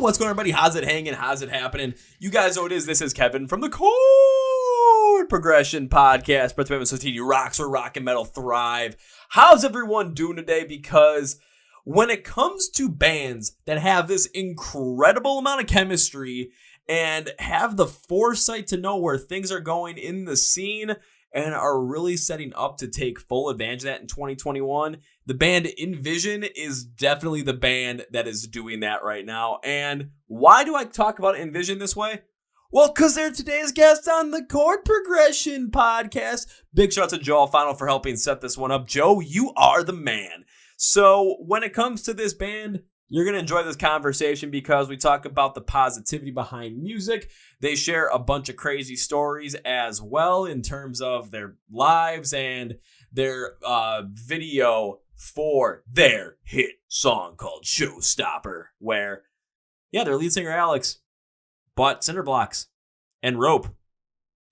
What's going on, everybody? How's it hanging? How's it happening? You guys know what it is. This is Kevin from the Chord Progression Podcast. Brett Society rocks where rock and metal thrive. How's everyone doing today? Because when it comes to bands that have this incredible amount of chemistry and have the foresight to know where things are going in the scene and are really setting up to take full advantage of that in 2021, the band NVision is definitely the band that is doing that right now. And why do I talk about NVision this way? Well, because they're today's guest on the Chord Progression Podcast. Big shout out to Joe Alfano for helping set this one up. Joe, you are the man. So when it comes to this band, you're going to enjoy this conversation because we talk about the positivity behind music. They share a bunch of crazy stories as well in terms of their lives and their video for their hit song called Showstopper, where, their lead singer Alex bought cinder blocks and rope,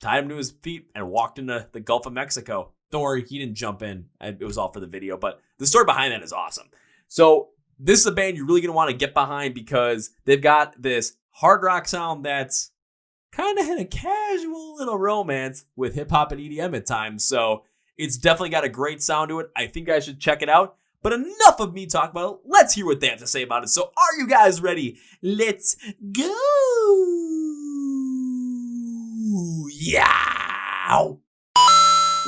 tied him to his feet, and walked into the Gulf of Mexico. Don't worry, he didn't jump in. It was all for the video, but the story behind that is awesome. So this is a band you're really going to want to get behind because they've got this hard rock sound that's kind of in a casual little romance with hip hop and EDM at times. So it's definitely got a great sound to it. I think I should check it out. But enough of me talking about it. Let's hear what they have to say about it. So are you guys ready? Let's go. Yeah.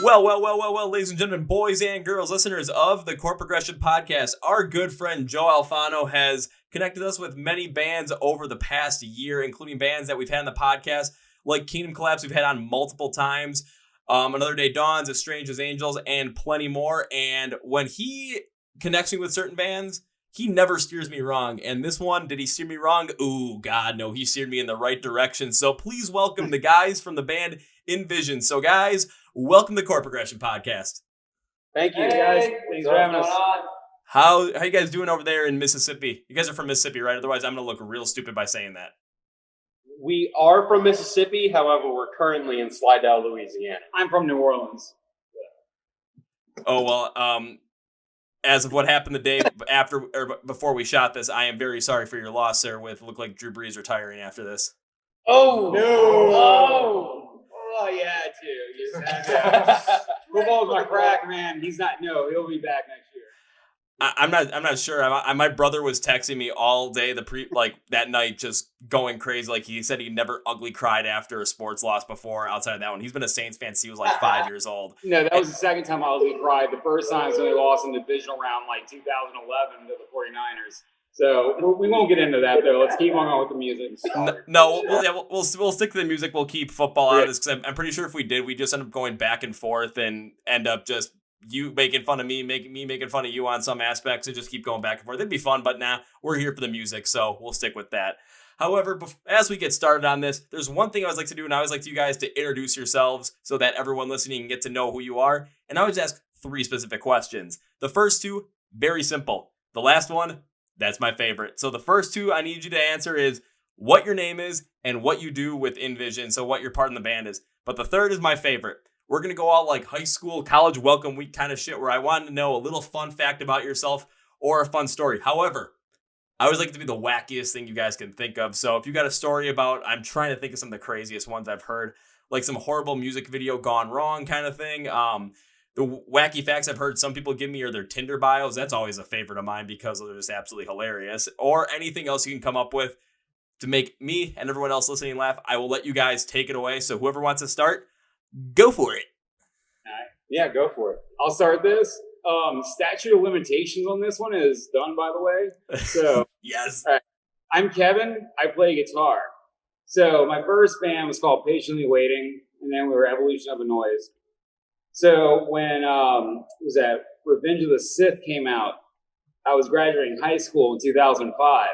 Well, ladies and gentlemen, boys and girls, listeners of the Chord Progression Podcast, our good friend Joe Alfano has connected us with many bands over the past year, including bands that we've had on the podcast, like Kingdom Collapse we've had on multiple times, Another Day Dawns, As Strange as Angels, and plenty more. And when he connects me with certain bands, he never steers me wrong. And this one, did he steer me wrong? Ooh, God, no, he steered me in the right direction. So please welcome the guys from the band NVision. So guys, welcome to the Chord Progression Podcast. Thank you, guys. Thanks for having us. How you guys doing over there in Mississippi? You guys are from Mississippi, right? Otherwise, I'm going to look real stupid by saying that. We are from Mississippi. However, we're currently in Slidell, Louisiana. I'm from New Orleans. Oh, well, as of what happened the day after or before we shot this, I am very sorry for your loss, sir, with look like Drew Brees retiring after this. Oh, no. Oh, yeah, too. Football's my crack, man. He'll be back next year. I'm not sure. My brother was texting me all day that night, just going crazy. Like he said, he never ugly cried after a sports loss before. Outside of that one, he's been a Saints fan since he was like 5 years old. No, that was the second time I ugly cried. The first time is when they lost in the divisional round, like 2011 to the 49ers. So we won't get into that though. Let's keep on with the music. We'll stick to the music. We'll keep football out of this because I'm pretty sure if we did, we just end up going back and forth and end up just you making fun of me, making fun of you on some aspects, and just keep going back and forth. It'd be fun, but we're here for the music, so we'll stick with that. However, as we get started on this, there's one thing I always like to do, and I always like you guys to introduce yourselves so that everyone listening can get to know who you are. And I always ask 3 specific questions. The first 2, very simple. The last one, that's my favorite. So the first 2 I need you to answer is what your name is and what you do with NVision, so what your part in the band is. But the third is my favorite. We're going to go all like high school, college welcome week kind of shit where I wanted to know a little fun fact about yourself or a fun story. However, I always like it to be the wackiest thing you guys can think of. So if you got a story about, I'm trying to think of some of the craziest ones I've heard, like some horrible music video gone wrong kind of thing. The wacky facts I've heard some people give me are their Tinder bios. That's always a favorite of mine because they're just absolutely hilarious. Or anything else you can come up with to make me and everyone else listening laugh. I will let you guys take it away. So whoever wants to start, go for it. All right. Yeah, go for it. I'll start this. Statute of limitations on this one is done, by the way. So yes. All right. I'm Kevin. I play guitar. So my first band was called Patiently Waiting, and then we were Evolution of a Noise. So when Revenge of the Sith came out, I was graduating high school in 2005.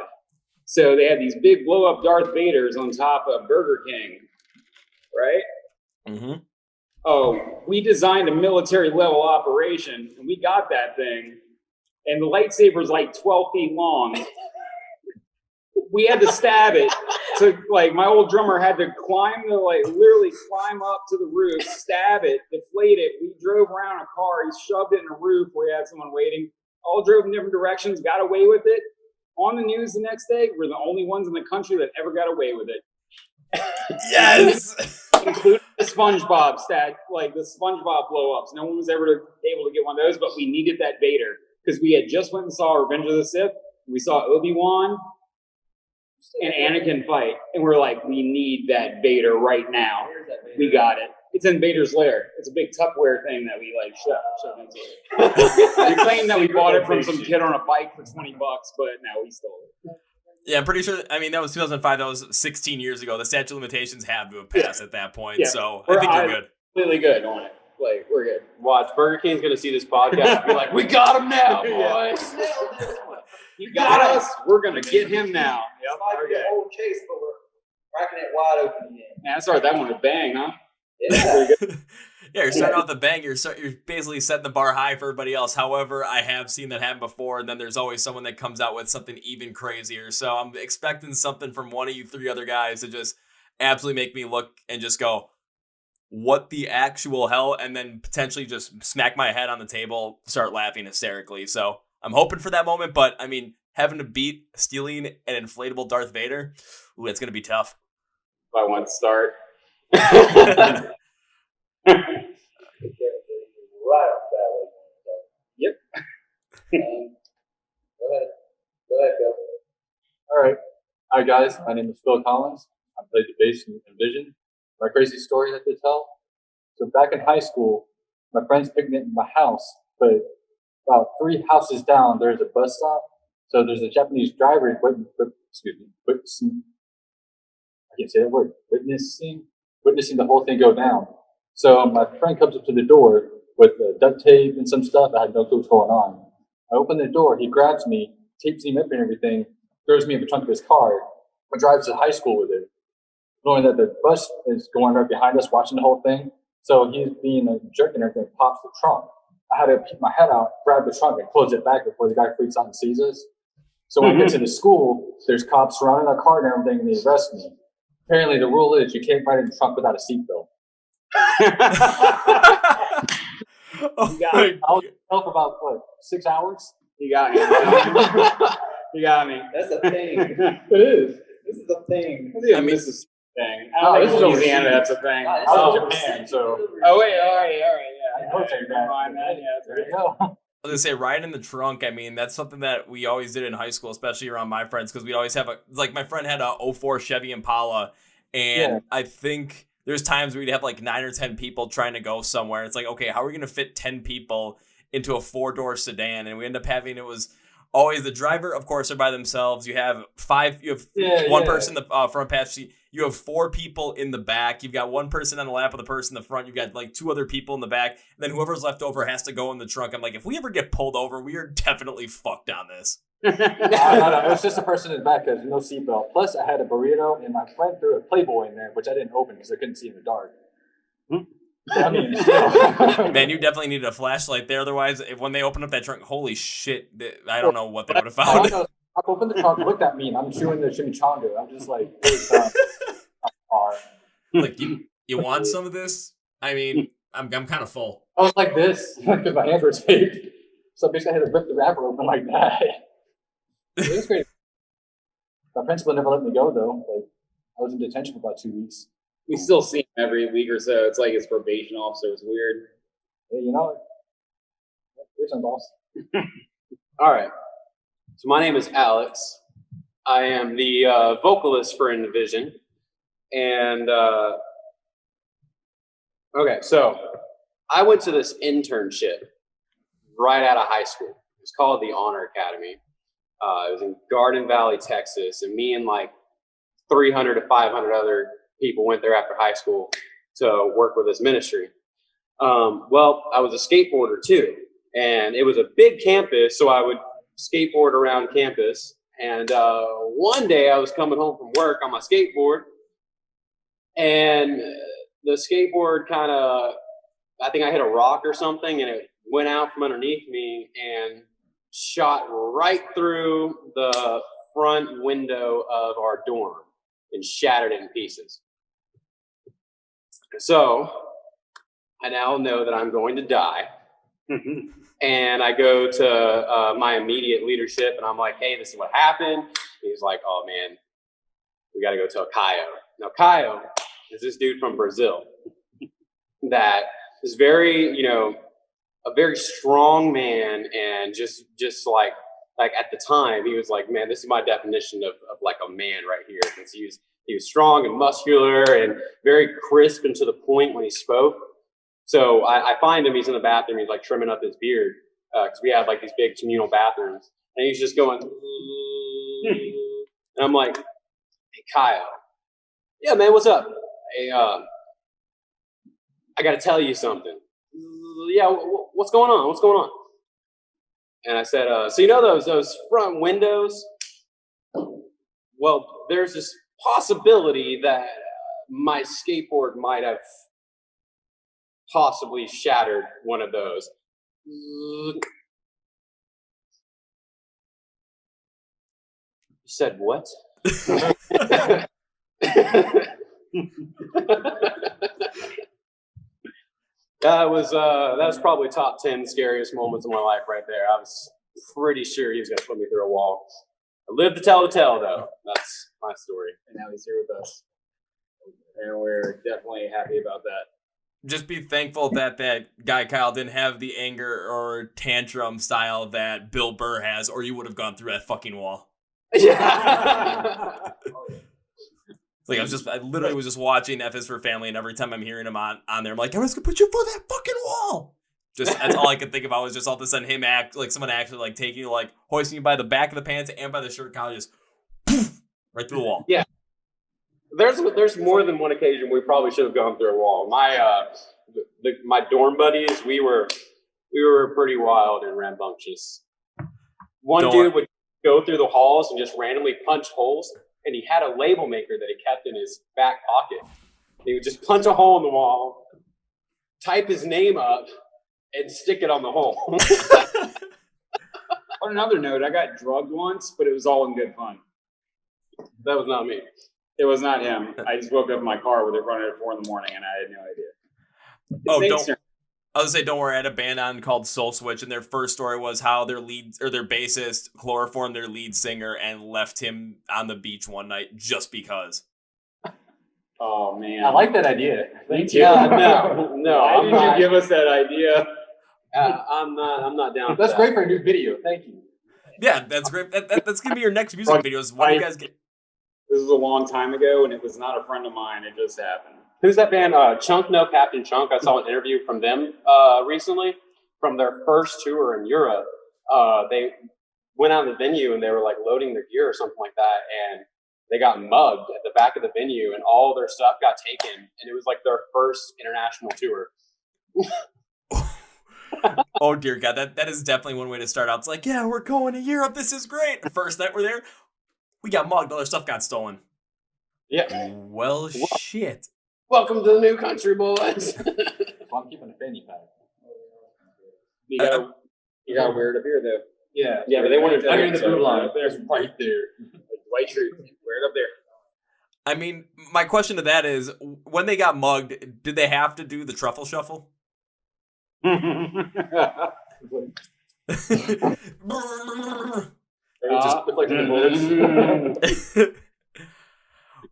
So they had these big blow-up Darth Vaders on top of Burger King, right? Mm-hmm. Oh, we designed a military-level operation, and we got that thing, and the lightsaber's like 12 feet long. We had to stab it. So, my old drummer had to literally climb up to the roof, stab it, deflate it. We drove around in a car. He shoved it in a roof where he had someone waiting. All drove in different directions, got away with it. on the news the next day, we're the only ones in the country that ever got away with it. Yes. Including the SpongeBob stat, like the SpongeBob blow-ups. No one was ever able to get one of those, but we needed that Vader because we had just went and saw Revenge of the Sith. We saw Obi-Wan and Anakin fight, and we're like, we need that Vader right now. We got it. It's in Vader's lair. It's a big Tupperware thing that we like shove into it. We claim that we bought it from some kid on a bike for $20, but no, we stole it. Yeah, I'm pretty sure. I mean, that was 2005. That was 16 years ago. The statute of limitations had to have passed at that point. Yeah. So I think you're good. Completely good on it. Like, we're good. Watch, Burger King's going to see this podcast and be like, we got him now, boys. You got us. We're going to get him now. Yep. Okay. Old chase, but we're cracking it wide open again. Man, I started that one with a bang, huh? Yeah. Yeah, you're starting off the bang. You're basically setting the bar high for everybody else. However, I have seen that happen before, and then there's always someone that comes out with something even crazier. So I'm expecting something from one of you three other guys to just absolutely make me look and just go, what the actual hell? And then potentially just smack my head on the table, start laughing hysterically. So I'm hoping for that moment, but I mean, having to beat stealing an inflatable Darth Vader, ooh, it's going to be tough. If I want to start. Yep. Go ahead, Phil. All right. Hi, guys. My name is Phil Collins. I played the bass in NVision. My crazy story I have to tell. So back in high school, my friends picked me up in my house, but about 3 houses down, there's a bus stop. So there's a Japanese driver witnessing the whole thing go down. So my friend comes up to the door with duct tape and some stuff. I had no clue what's going on. I open the door. He grabs me, tapes me up and everything, throws me in the trunk of his car, and drives to high school with it, knowing that the bus is going right behind us, watching the whole thing. So he's being a jerk and everything, pops the trunk. I had to peek my head out, grab the trunk, and close it back before the guy freaks out and sees us. So when I get to the school, there's cops surrounding our car and everything, and they arrest me. Apparently, the rule is you can't ride in the trunk without a seatbelt. You got me. I was out for about 6 hours. You got me. You got me. That's a thing. It is. This is a thing. I mean, this is a thing. I No, don't this think is Louisiana, overseas. that's a thing. Nah, this I was is in Japan, so. Oh, wait, all right, yeah. Okay, Never mind that. Yeah, that's There right. you go. I was gonna say, riding in the trunk. I mean, that's something that we always did in high school, especially around my friends, because we always have like my friend had a '04 Chevy Impala, and I think there's times we'd have like 9 or 10 people trying to go somewhere. It's like, okay, how are we gonna fit 10 people into a 4-door sedan? And we end up having, it was always the driver, of course, are by themselves. You have one person in the front passenger seat. You have 4 people in the back. You've got one person on the lap of the person in the front. You've got like 2 other people in the back. And then whoever's left over has to go in the trunk. I'm like, if we ever get pulled over, we are definitely fucked on this. No, it was just a person in the back because no seatbelt. Plus, I had a burrito, and my friend threw a Playboy in there, which I didn't open because I couldn't see in the dark. I mean, still. Man, you definitely needed a flashlight there. Otherwise, when they open up that trunk, holy shit, I don't know what they would have found. I opened the trunk, looked at me, and I'm chewing the chimichanga. I'm just like, Like, you want some of this? I mean, I'm kind of full. I was like this because my hands were taped. So basically, I had to rip the wrapper open like that. It was crazy. My principal never let me go, though. Like, I was in detention for about 2 weeks. We still see him every week or so. It's like his probation officer. It's weird. Hey, you know, here's some boss. All right. So my name is Alex. I am the vocalist for NVision. And, okay, so I went to this internship right out of high school. It's called the Honor Academy. It was in Garden Valley, Texas. And me and like 300 to 500 other people went there after high school to work with this ministry. Well, I was a skateboarder too, and it was a big campus, so I would skateboard around campus. And one day I was coming home from work on my skateboard, and the skateboard I think I hit a rock or something, and it went out from underneath me and shot right through the front window of our dorm and shattered it in pieces. So I now know that I'm going to die. And I go to my immediate leadership, and I'm like, hey, this is what happened. And he's like, oh, man, we got to go tell Caio. Now, Caio is this dude from Brazil that is very, a very strong man, and just like at the time, he was like, man, this is my definition of like a man right here. Because he was strong and muscular and very crisp and to the point when he spoke. So I find him, he's in the bathroom, he's like trimming up his beard, because we have like these big communal bathrooms, and he's just going, and I'm like, hey, Kyle, yeah, man, what's up? Hey, I got to tell you something. Yeah, what's going on? What's going on? And I said, so those front windows? Well, there's this possibility that my skateboard might have possibly shattered one of those. You said what? That was probably top 10 scariest moments of my life right there. I was pretty sure he was gonna put me through a wall. I lived to tell the tale, though. That's my story. And now he's here with us, and we're definitely happy about that. Just be thankful that guy Kyle didn't have the anger or tantrum style that Bill Burr has, or you would have gone through that fucking wall. Yeah. Like I literally was just watching F is for Family, and every time I'm hearing him on there, I'm like, I'm just gonna put you through that fucking wall. Just that's all I could think about was just all of a sudden him someone actually like taking you, like hoisting you by the back of the pants and by the shirt collar, just poof, right through the wall. Yeah. There's more than one occasion we probably should have gone through a wall. My dorm buddies, we were pretty wild and rambunctious. One dude would go through the halls and just randomly punch holes, and he had a label maker that he kept in his back pocket. He would just punch a hole in the wall, type his name up, and stick it on the hole. On another note, I got drugged once, but it was all in good fun. That was not me. It was not him. I just woke up in my car with it running at 4 a.m. and I had no idea. I was gonna say, don't worry. I had a band on called Soul Switch, and their first story was how their bassist chloroformed their lead singer and left him on the beach one night just because. Oh man, I like that idea. Thank you. No. Why did you give us that idea? I'm not down. That's great for a new video. Thank you. Yeah, that's great. That's gonna be your next music videos. When you guys get. This was a long time ago, and it was not a friend of mine. It just happened. Who's that band? Chunk No Captain Chunk. I saw an interview from them recently from their first tour in Europe. They went out of the venue and they were like loading their gear or something like that, and they got mugged at the back of the venue, and all their stuff got taken, and it was like their first international tour. Oh dear God, that is definitely one way to start out. It's like, yeah, we're going to Europe. This is great. The first night we're there, we got mugged. All their stuff got stolen. Yeah. Well, shit. Welcome to the new country, boys. Well, I'm keeping a fanny pack. You got weird up here, though. Yeah. Yeah, but they wanted Under the boot line. There's right there. White shirt. Wear it up there. I mean, my question to that is, when they got mugged, did they have to do the truffle shuffle?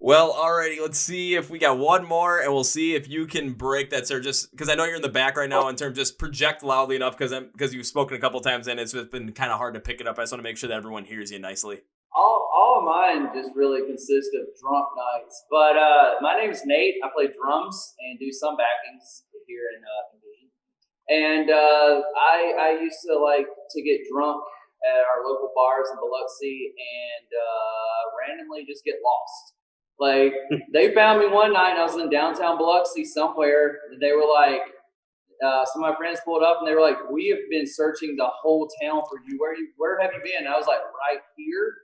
Well, alrighty, let's see if we got one more, and we'll see if you can break that, sir. Just because I know you're in the back right now, in terms just project loudly enough, because you've spoken a couple times and it's been kind of hard to pick it up. I just want to make sure that everyone hears you nicely. All of mine just really consist of drunk nights. But my name's Nate. I play drums and do some backings here in NVision. And I used to like to get drunk at our local bars in Biloxi and randomly just get lost. Like, they found me one night, and I was in downtown Biloxi somewhere, and they were like, some of my friends pulled up, and they were like, we have been searching the whole town for you. Where have you been? And I was like, right here.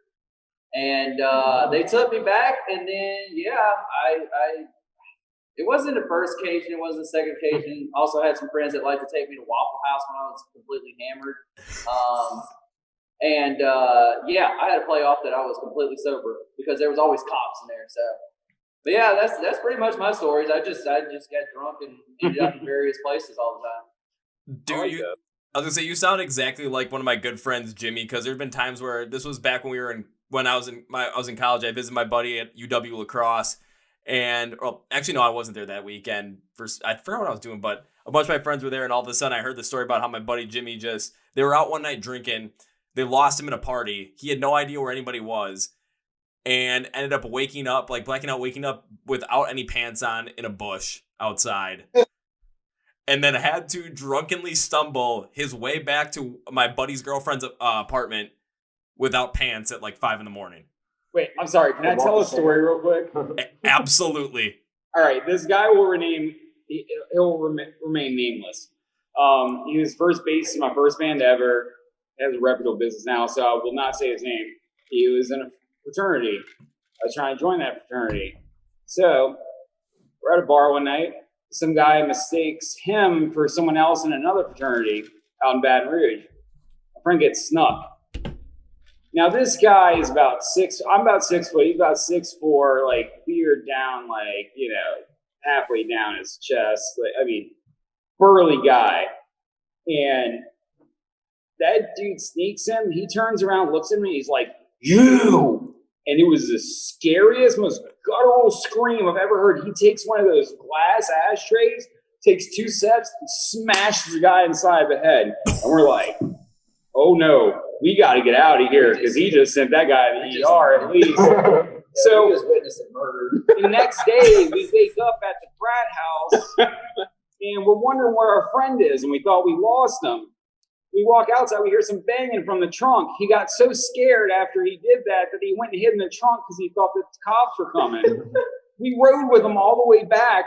And they took me back, and then, yeah, it wasn't the first occasion, it wasn't the second occasion. Also had some friends that liked to take me to Waffle House when I was completely hammered. Yeah, I had to play off that I was completely sober because there was always cops in there. So, but yeah, that's pretty much my stories. I just got drunk and ended up in various places all the time. I was gonna say you sound exactly like one of my good friends, Jimmy, because there've been times where this was back when I was in college. I visited my buddy at UW Lacrosse, and actually no, I wasn't there that weekend. I forgot what I was doing, but a bunch of my friends were there, and all of a sudden I heard the story about how my buddy Jimmy they were out one night drinking. They lost him in a party. He had no idea where anybody was, and ended up waking up without any pants on in a bush outside. And then had to drunkenly stumble his way back to my buddy's girlfriend's apartment without pants at like 5 a.m. Wait, I'm sorry. Can I tell a story real quick? Absolutely. All right, this guy will remain nameless. He was first bass in my first band ever. Has a reputable business now, so I will not say his name. He was in a fraternity. I was trying to join that fraternity. So we're at a bar one night. Some guy mistakes him for someone else in another fraternity out in Baton Rouge. My friend gets snuck. Now this guy is about 6. I'm about 6 foot. He's about 6'4", like beard down, like, you know, halfway down his chest. Burly guy. And that dude sneaks him. He turns around, looks at me. He's like, "You!" And it was the scariest, most guttural scream I've ever heard. He takes one of those glass ashtrays, takes 2 steps, and smashes the guy inside the head. And we're like, "Oh no, we got to get out of here," because he just sent that guy to the ER at least. So we just witnessed a murder. the next day, we wake up at the frat house, and we're wondering where our friend is, and we thought we lost him. We walk outside, we hear some banging from the trunk. He got so scared after he did that he went and hid in the trunk because he thought the cops were coming. We rode with him all the way back,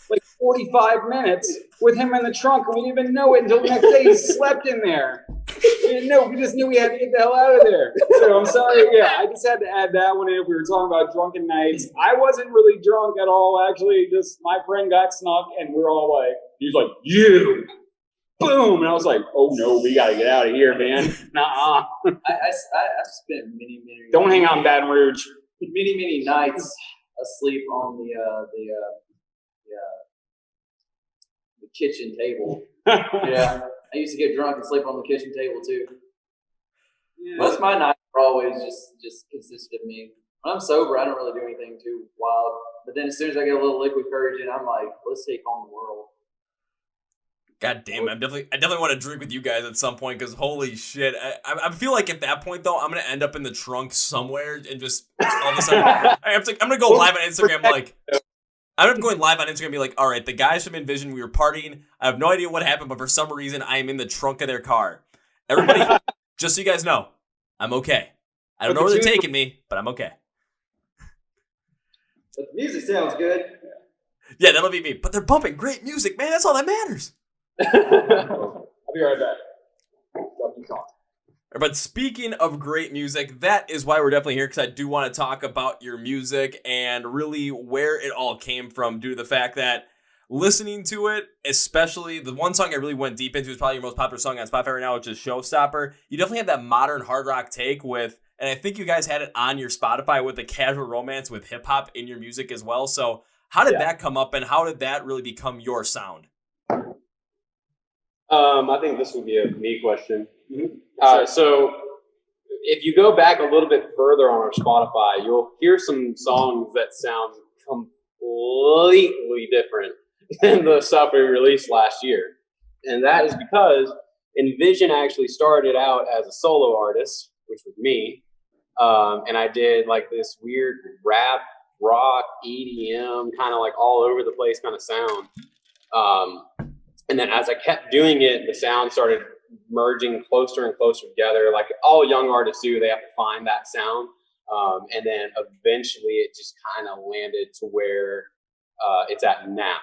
like 45 minutes, with him in the trunk, and we didn't even know it until the next day he slept in there. We didn't know. We just knew we had to get the hell out of there. So I'm sorry. Yeah, I just had to add that one in. We were talking about drunken nights. I wasn't really drunk at all, actually. Just my friend got snuck, and we're all like, he's like, "You!" Boom! And I was like, "Oh no, we gotta get out of here, man." Nuh-uh. I've spent many Don't hang out in Baton Rouge. many nights asleep on the kitchen table. Yeah, I used to get drunk and sleep on the kitchen table too. Yeah. Most of my nights are always just consisted of me. When I'm sober, I don't really do anything too wild. But then as soon as I get a little liquid courage in, I'm like, let's take on the world. God damn it. I definitely want to drink with you guys at some point because holy shit. I feel like at that point, though, I'm going to end up in the trunk somewhere and just all of a sudden, I'm going to go live on Instagram like, I'm going live on Instagram and be like, all right, the guys from NVision, we were partying. I have no idea what happened, but for some reason, I am in the trunk of their car. Everybody, just so you guys know, I'm okay. I don't know where they're taking me, but I'm okay. But the music sounds good. Yeah, that'll be me. But they're bumping great music, man. That's all that matters. I'll be right back. But speaking of great music, that is why we're definitely here, because I do want to talk about your music and really where it all came from, due to the fact that listening to it, especially the one song I really went deep into is probably your most popular song on Spotify right now, which is Showstopper. You definitely have that modern hard rock take with, and I think you guys had it on your Spotify with the casual romance with hip hop in your music as well. So how did that come up, and how did that really become your sound? I think this would be a me question. So if you go back a little bit further on our Spotify, you'll hear some songs that sound completely different than the stuff we released last year. And that is because NVision actually started out as a solo artist, which was me. And I did like this weird rap, rock, EDM, kind of like all over the place kind of sound. And then as I kept doing it, the sound started merging closer and closer together. Like all young artists do, they have to find that sound. And then eventually it just kind of landed to where it's at now,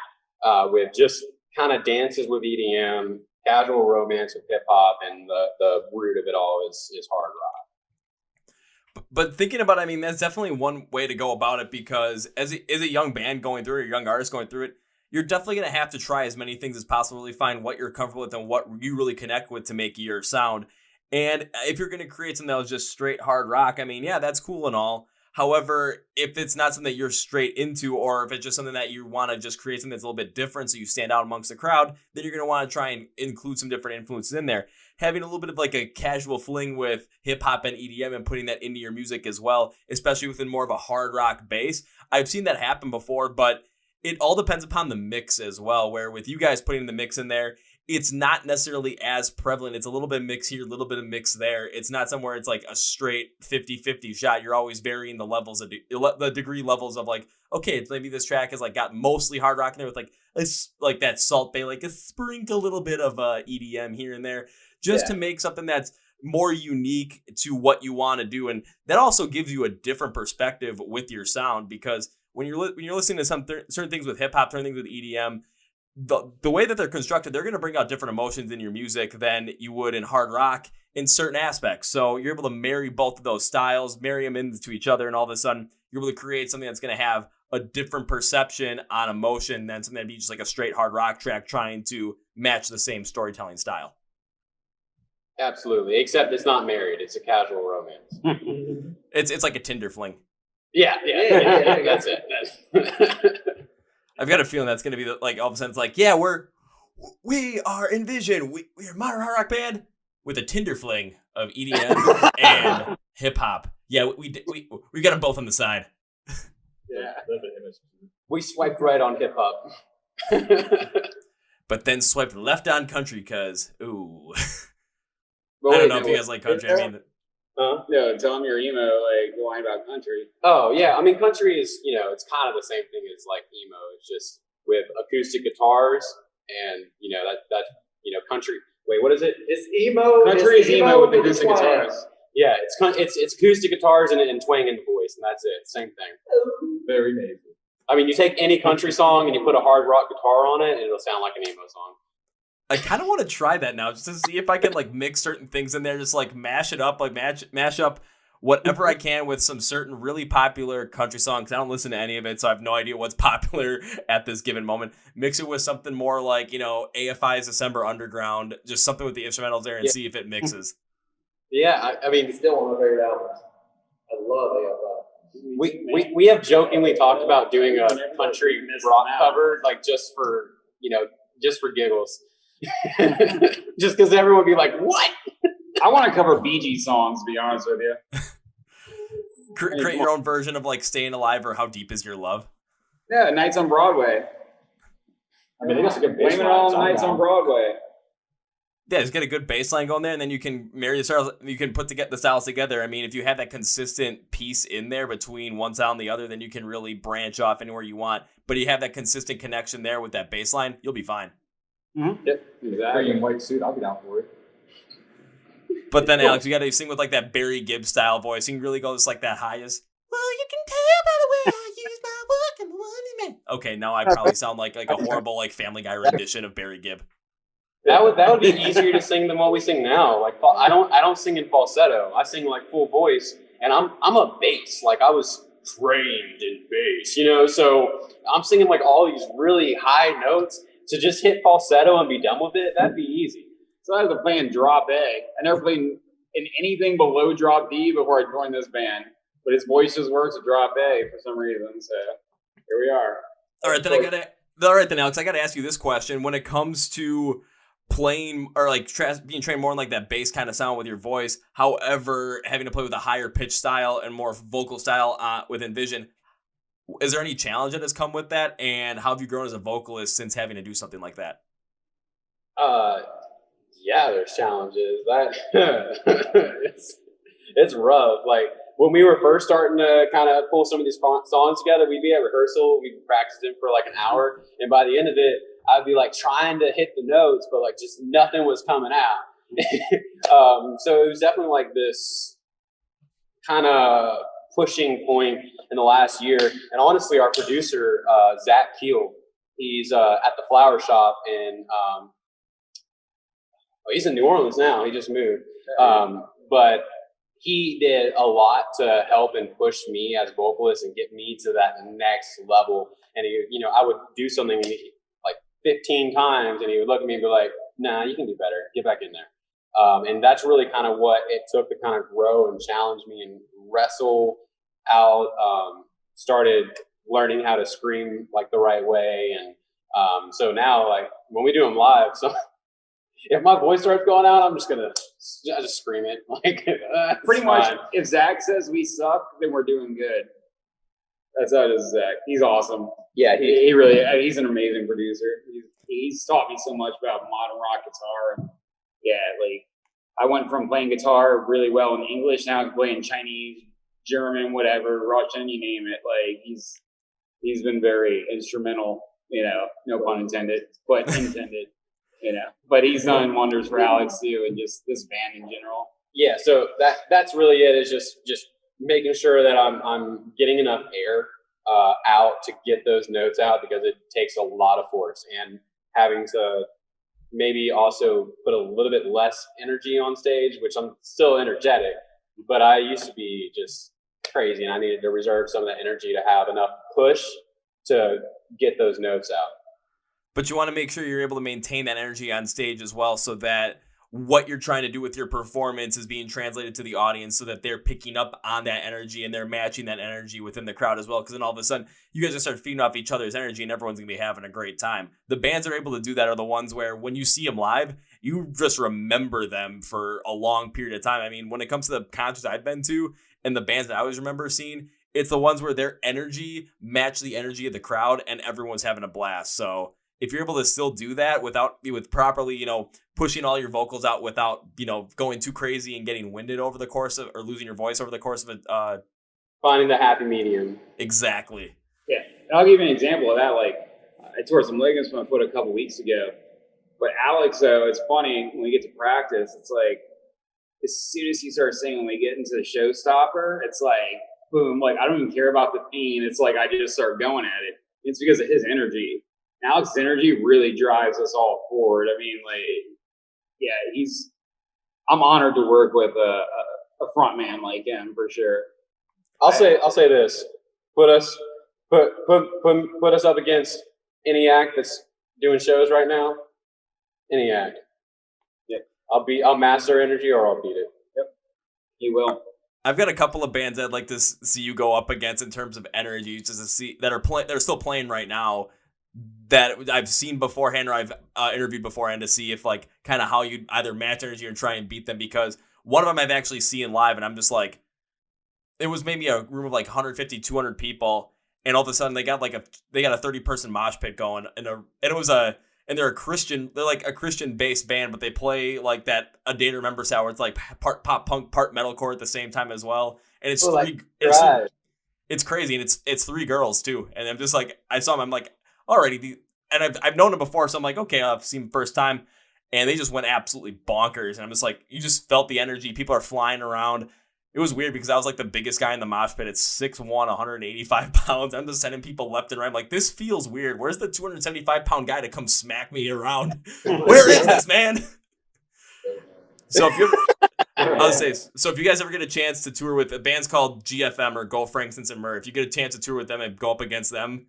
with just kind of dances with EDM, casual romance with hip hop, and the root of it all is hard rock. But thinking about it, I mean, that's definitely one way to go about it, because as a young band going through it, or a young artist going through it, you're definitely going to have to try as many things as possible, really find what you're comfortable with and what you really connect with to make your sound. And if you're going to create something that was just straight hard rock, I mean, yeah, that's cool and all. However, if it's not something that you're straight into, or if it's just something that you want to just create something that's a little bit different so you stand out amongst the crowd, then you're going to want to try and include some different influences in there. Having a little bit of like a casual fling with hip hop and EDM and putting that into your music as well, especially within more of a hard rock base. I've seen that happen before, but it all depends upon the mix as well, where with you guys putting the mix in there, it's not necessarily as prevalent. It's a little bit of mix here, a little bit of mix there. It's not somewhere it's like a straight 50-50 shot. You're always varying the levels of the degree levels of like, okay, it's maybe this track is like got mostly hard rock in there with like that Salt Bay, like a sprinkle little bit of EDM here and there, just to make something that's more unique to what you want to do. And that also gives you a different perspective with your sound, because when you're listening to certain things with hip hop, certain things with EDM, the way that they're constructed, they're going to bring out different emotions in your music than you would in hard rock in certain aspects. So you're able to marry both of those styles, marry them into each other, and all of a sudden you're able to create something that's going to have a different perception on emotion than something that'd be just like a straight hard rock track trying to match the same storytelling style. Absolutely, except it's not married; it's a casual romance. It's like a Tinder fling. Yeah, that's it. I've got a feeling that's going to be like all of a sudden it's like, yeah, we are NVision. We are a modern hard rock band with a Tinder fling of EDM and hip hop. Yeah, we got them both on the side. Yeah, we swiped right on hip hop, but then swiped left on country because ooh. I don't know if you guys like country. I mean, no, tell them your emo, like line about country. Oh yeah, I mean country is, it's kind of the same thing as like emo. It's just with acoustic guitars, and that's country. Wait, what is it? It's emo. Country is emo with acoustic guitars. Yeah, it's acoustic guitars and twang in the voice, and that's it. Same thing. Very amazing. I mean, you take any country song and you put a hard rock guitar on it, and it'll sound like an emo song. I kind of want to try that now, just to see if I can like mix certain things in there, just like mash it up, like mash up whatever I can with some certain really popular country songs. I don't listen to any of it, so I have no idea what's popular at this given moment. Mix it with something more like, AFI's December Underground, just something with the instrumentals there, and see if it mixes. Yeah, I mean, it's still one of my favorite albums. I love AFI. We have jokingly talked about doing a country rock cover, like just for giggles. Just because everyone would be like, what? I want to cover Bee Gees songs, to be honest with you. Create your own version of like Staying Alive or How Deep Is Your Love? Yeah, Nights on Broadway. I mean, they got a good bass Blame it all on Nights on Broadway. Yeah, just get a good bass line going there, and then you can marry the styles. You can put the styles together. I mean, if you have that consistent piece in there between one style and the other, then you can really branch off anywhere you want. But you have that consistent connection there with that bass line, you'll be fine. Mm-hmm. Yep, exactly. In white suit, I'll be down for it. But then, Alex, you got to sing with like that Barry Gibb style voice. You can really go just like that highest. Well, you can tell by the way I use my work and money, man. Okay, now I probably sound like a horrible like Family Guy rendition of Barry Gibb. That would be easier to sing than what we sing now. Like I don't sing in falsetto. I sing like full voice, and I'm a bass. Like I was trained in bass, So I'm singing like all these really high notes. To just hit falsetto and be done with it, that'd be easy. So I was playing drop A. I never played in anything below drop D before I joined this band. But his voice just works at drop A for some reason. So here we are. All right, then Alex, I gotta ask you this question. When it comes to playing or like being trained more in like that bass kind of sound with your voice, however, having to play with a higher pitch style and more vocal style with NVision, is there any challenge that has come with that? And how have you grown as a vocalist since having to do something like that? Yeah, there's challenges. It's rough. Like when we were first starting to kind of pull some of these songs together, we'd be at rehearsal, we'd be practicing for like an hour, and by the end of it, I'd be like trying to hit the notes, but like just nothing was coming out. So it was definitely like this kind of pushing point in the last year. And honestly, our producer, Zach Keel, he's at the Flower Shop in, he's in New Orleans now. He just moved. But he did a lot to help and push me as vocalist and get me to that next level. And he, I would do something like 15 times and he would look at me and be like, nah, you can do better. Get back in there. And that's really kind of what it took to kind of grow and challenge me and wrestle out, started learning how to scream like the right way. And so now, like when we do them live, so if my voice starts going out, I'm just gonna just scream it. Like Pretty much, if Zach says we suck, then we're doing good. That's how it is, Zach. He's awesome. Yeah, He really, he's an amazing producer. He's taught me so much about modern rock guitar. And yeah, like I went from playing guitar really well in English, now I can play in Chinese, German, whatever, Russian, you name it. Like he's been very instrumental, no pun intended, but intended, But he's done wonders for Alex too, and just this band in general. Yeah, so that's really it. Is just making sure that I'm getting enough air out to get those notes out, because it takes a lot of force, and having to maybe also put a little bit less energy on stage, which I'm still energetic, but I used to be just crazy, and I needed to reserve some of that energy to have enough push to get those notes out. But you want to make sure you're able to maintain that energy on stage as well, so that what you're trying to do with your performance is being translated to the audience, so that they're picking up on that energy and they're matching that energy within the crowd as well. Because then all of a sudden, you guys are start feeding off each other's energy and everyone's going to be having a great time. The bands that are able to do that are the ones where when you see them live, you just remember them for a long period of time. I mean, when it comes to the concerts I've been to and the bands that I always remember seeing, it's the ones where their energy match the energy of the crowd and everyone's having a blast. So if you're able to still do that with properly, pushing all your vocals out without, going too crazy and getting winded over the course of, or losing your voice over the course of it. Finding the happy medium. Exactly. Yeah. And I'll give you an example of that. Like I tore some ligaments from my foot a couple weeks ago, but Alex, though, it's funny when we get to practice, it's like, as soon as you start singing, when we get into the showstopper, it's like, boom, like I don't even care about the theme. It's like, I just start going at it. It's because of his energy. Alex's energy really drives us all forward. I mean, like, yeah, I'm honored to work with a front man like him for sure. I'll say this: put us up against any act that's doing shows right now. Any act. Yep. I'll master energy or I'll beat it. Yep. You will. I've got a couple of bands I'd like to see you go up against in terms of energy, just to see that are still playing right now, that I've seen beforehand or I've interviewed beforehand, to see if like kind of how you either match energy or try and beat them. Because one of them I've actually seen live, and I'm just like, it was maybe a room of like 150, 200 people, and all of a sudden they got a 30-person mosh pit going, and they're like a Christian based band, but they play like that A Day to Remember style, where it's like part pop punk, part metalcore at the same time as well, and it's it's crazy, and it's three girls too, and I'm just like, I saw them, I'm like, alrighty, and I've known them before, so I'm like, okay, I've seen them first time, and they just went absolutely bonkers, and I'm just like, you just felt the energy. People are flying around. It was weird because I was like the biggest guy in the mosh pit. It's 6'1", 185 pounds. I'm just sending people left and right. I'm like, this feels weird. Where's the 275-pound guy to come smack me around? Where is this, man? So if you guys ever get a chance to tour with a band's called GFM or Go Frankincense and Myrrh, if you get a chance to tour with them and go up against them,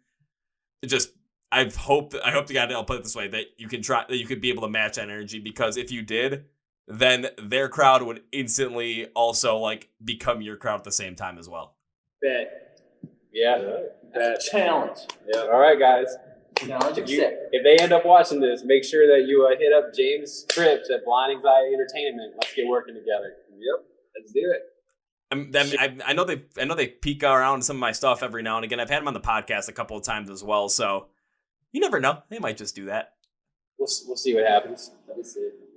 I hope to God, I'll put it this way, that you could be able to match that energy, because if you did, then their crowd would instantly also like become your crowd at the same time as well. Bet. Yeah. That's a challenge. Yeah. All right, guys. Challenge accepted. If they end up watching this, make sure that you hit up James Cripps at Blind Anxiety Entertainment. Let's get working together. Yep. Let's do it. I know they peek around some of my stuff every now and again. I've had them on the podcast a couple of times as well, so you never know. They might just do that. We'll see what happens.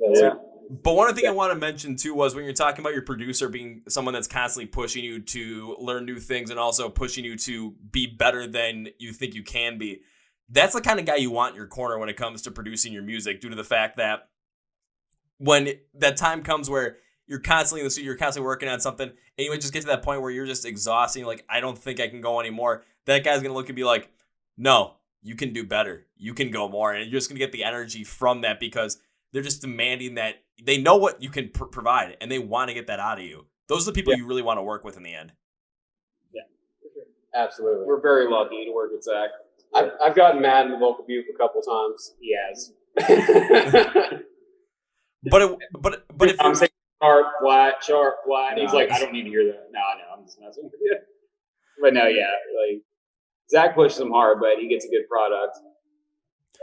Yeah. But one thing I want to mention too was when you're talking about your producer being someone that's constantly pushing you to learn new things and also pushing you to be better than you think you can be. That's the kind of guy you want in your corner when it comes to producing your music, due to the fact that when that time comes where you're constantly in the studio, you're constantly working on something, and you might just get to that point where you're just exhausting, like, I don't think I can go anymore. That guy's going to look and be like, no, you can do better. You can go more. And you're just going to get the energy from that, because they're just demanding that. They know what you can provide, and they want to get that out of you. Those are the people you really want to work with in the end. Yeah, absolutely. We're very lucky to work with Zach. I've gotten mad in the vocal booth a couple times. He has. but if I'm saying sharp, flat, and he's like, I don't need to hear that. No, I'm just messing with you. But no, yeah, like Zach pushes him hard, but he gets a good product.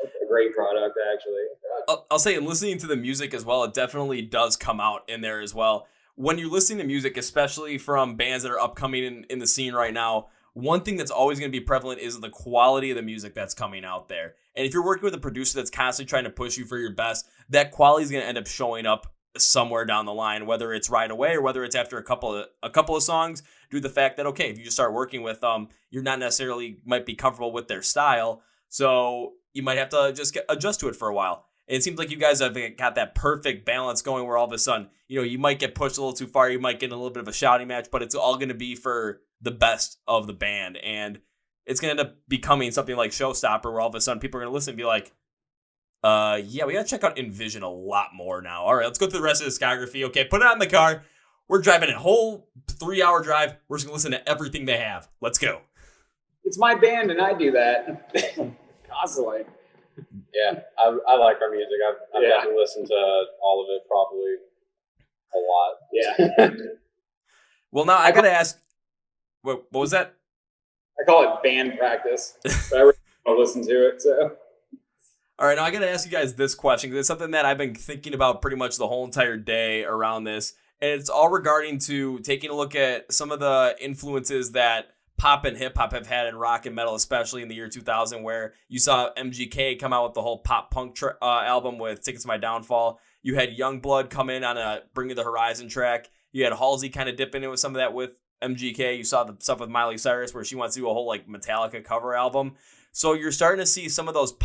A great product, actually. I'll say, in listening to the music as well, it definitely does come out in there as well. When you're listening to music, especially from bands that are upcoming in the scene right now, one thing that's always going to be prevalent is the quality of the music that's coming out there. And if you're working with a producer that's constantly trying to push you for your best, that quality is going to end up showing up somewhere down the line, whether it's right away or whether it's after a couple of songs, due to the fact that, okay, if you just start working with them, you're not necessarily might be comfortable with their style. So you might have to just adjust to it for a while. And it seems like you guys have got that perfect balance going where all of a sudden, you might get pushed a little too far. You might get in a little bit of a shouting match, but it's all going to be for the best of the band. And it's going to end up becoming something like Showstopper, where all of a sudden people are going to listen and be like, yeah, we got to check out NVision a lot more now. All right, let's go through the rest of the discography. Okay, put it on the car. We're driving a whole 3-hour drive. We're just going to listen to everything they have. Let's go. It's my band, and I do that constantly. Yeah, I like our music. I've definitely listened to all of it probably a lot. Yeah. Well, now I got to ask, what was that? I call it band practice, but I really want to listen to it, so. All right, now I got to ask you guys this question, because it's something that I've been thinking about pretty much the whole entire day around this, and it's all regarding to taking a look at some of the influences that pop and hip-hop have had in rock and metal, especially in the year 2000, where you saw MGK come out with the whole pop-punk album with Tickets to My Downfall. You had Youngblood come in on a Bring Me the Horizon track. You had Halsey kind of dip into some of that with MGK. You saw the stuff with Miley Cyrus where she wants to do a whole like Metallica cover album. So you're starting to see some of those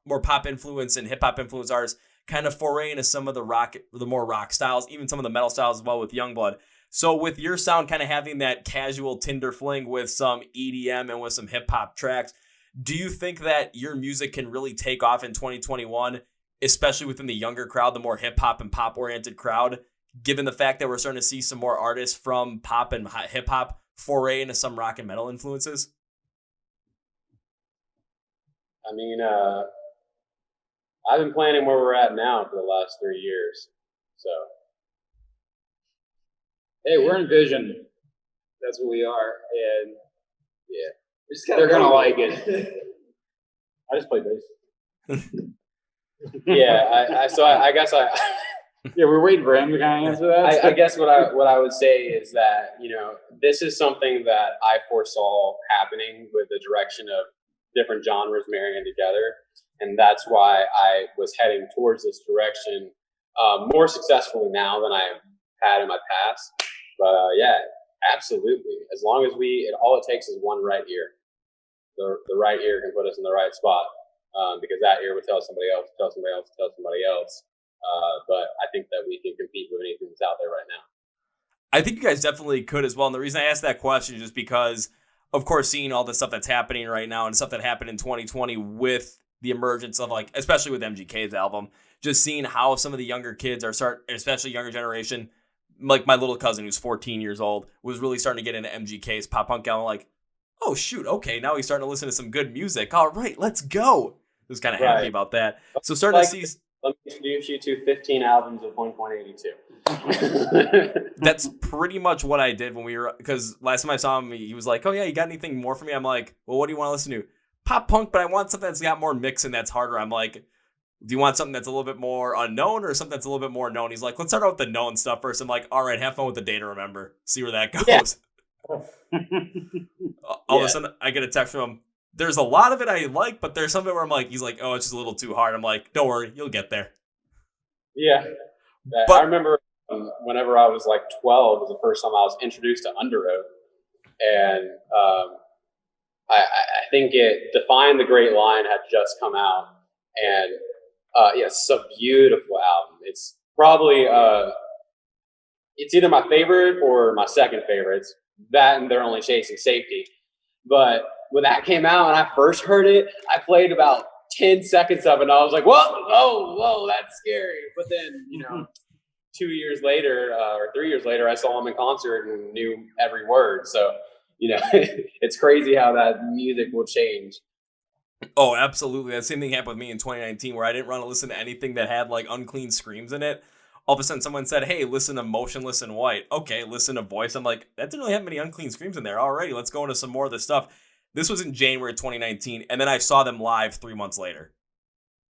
more pop influence and hip hop influence artists kind of foray into some of the more rock styles, even some of the metal styles as well with Youngblood. So with your sound kind of having that casual Tinder fling with some EDM and with some hip hop tracks, do you think that your music can really take off in 2021, especially within the younger crowd, the more hip hop and pop oriented crowd, given the fact that we're starting to see some more artists from pop and hip hop foray into some rock and metal influences? I mean, I've been planning where we're at now for the last 3 years. So, hey, we're NVision. That's what we are, and yeah, they're gonna like it. I just play bass. yeah. I guess Yeah, we're waiting for him to kind of answer that. I guess what I would say is that this is something that I foresaw happening with the direction of different genres marrying together, and that's why I was heading towards this direction more successfully now than I had in my past. But yeah, absolutely. As long as all it takes is one right ear. The right ear can put us in the right spot, because that ear would tell somebody else, tell somebody else, tell somebody else. But I think that we can compete with anything that's out there right now. I think you guys definitely could as well. And the reason I asked that question is just because, of course, seeing all the stuff that's happening right now and stuff that happened in 2020 with the emergence of, like, especially with MGK's album, just seeing how some of the younger kids especially younger generation, like my little cousin who's 14 years old, was really starting to get into MGK's pop punk album. Like, oh, shoot, okay, now he's starting to listen to some good music. All right, let's go. I was kind of happy about that. So starting to see... Let me introduce you to 15 albums of 1.82. That's pretty much what I did when because last time I saw him, he was like, oh yeah, you got anything more for me? I'm like, well, what do you want to listen to? Pop punk, but I want something that's got more mix and that's harder. I'm like, do you want something that's a little bit more unknown or something that's a little bit more known? He's like, let's start out with the known stuff first. I'm like, all right, have fun with the Day to Remember. See where that goes. Yeah. All of a sudden, I get a text from him. There's a lot of it I like, but there's some of it where I'm like, he's like, oh, it's just a little too hard. I'm like, don't worry, you'll get there. Yeah. I remember whenever I was like 12 was the first time I was introduced to Under Oath. And I think Define the Great Line had just come out. And it's a beautiful album. It's probably, it's either my favorite or my second favorite. It's that and They're Only Chasing Safety. But when that came out and I first heard it, I played about 10 seconds of it and I was like, whoa, that's scary. But then, 2 years later or 3 years later, I saw him in concert and knew every word. So, it's crazy how that music will change. Oh, absolutely. That same thing happened with me in 2019 where I didn't want to listen to anything that had like unclean screams in it. all of a sudden someone said, hey, listen to Motionless in White. Okay, listen to Voice. I'm like, that didn't really have many unclean screams in there. Alrighty, let's go into some more of this stuff. This was in January 2019, and then I saw them live 3 months later.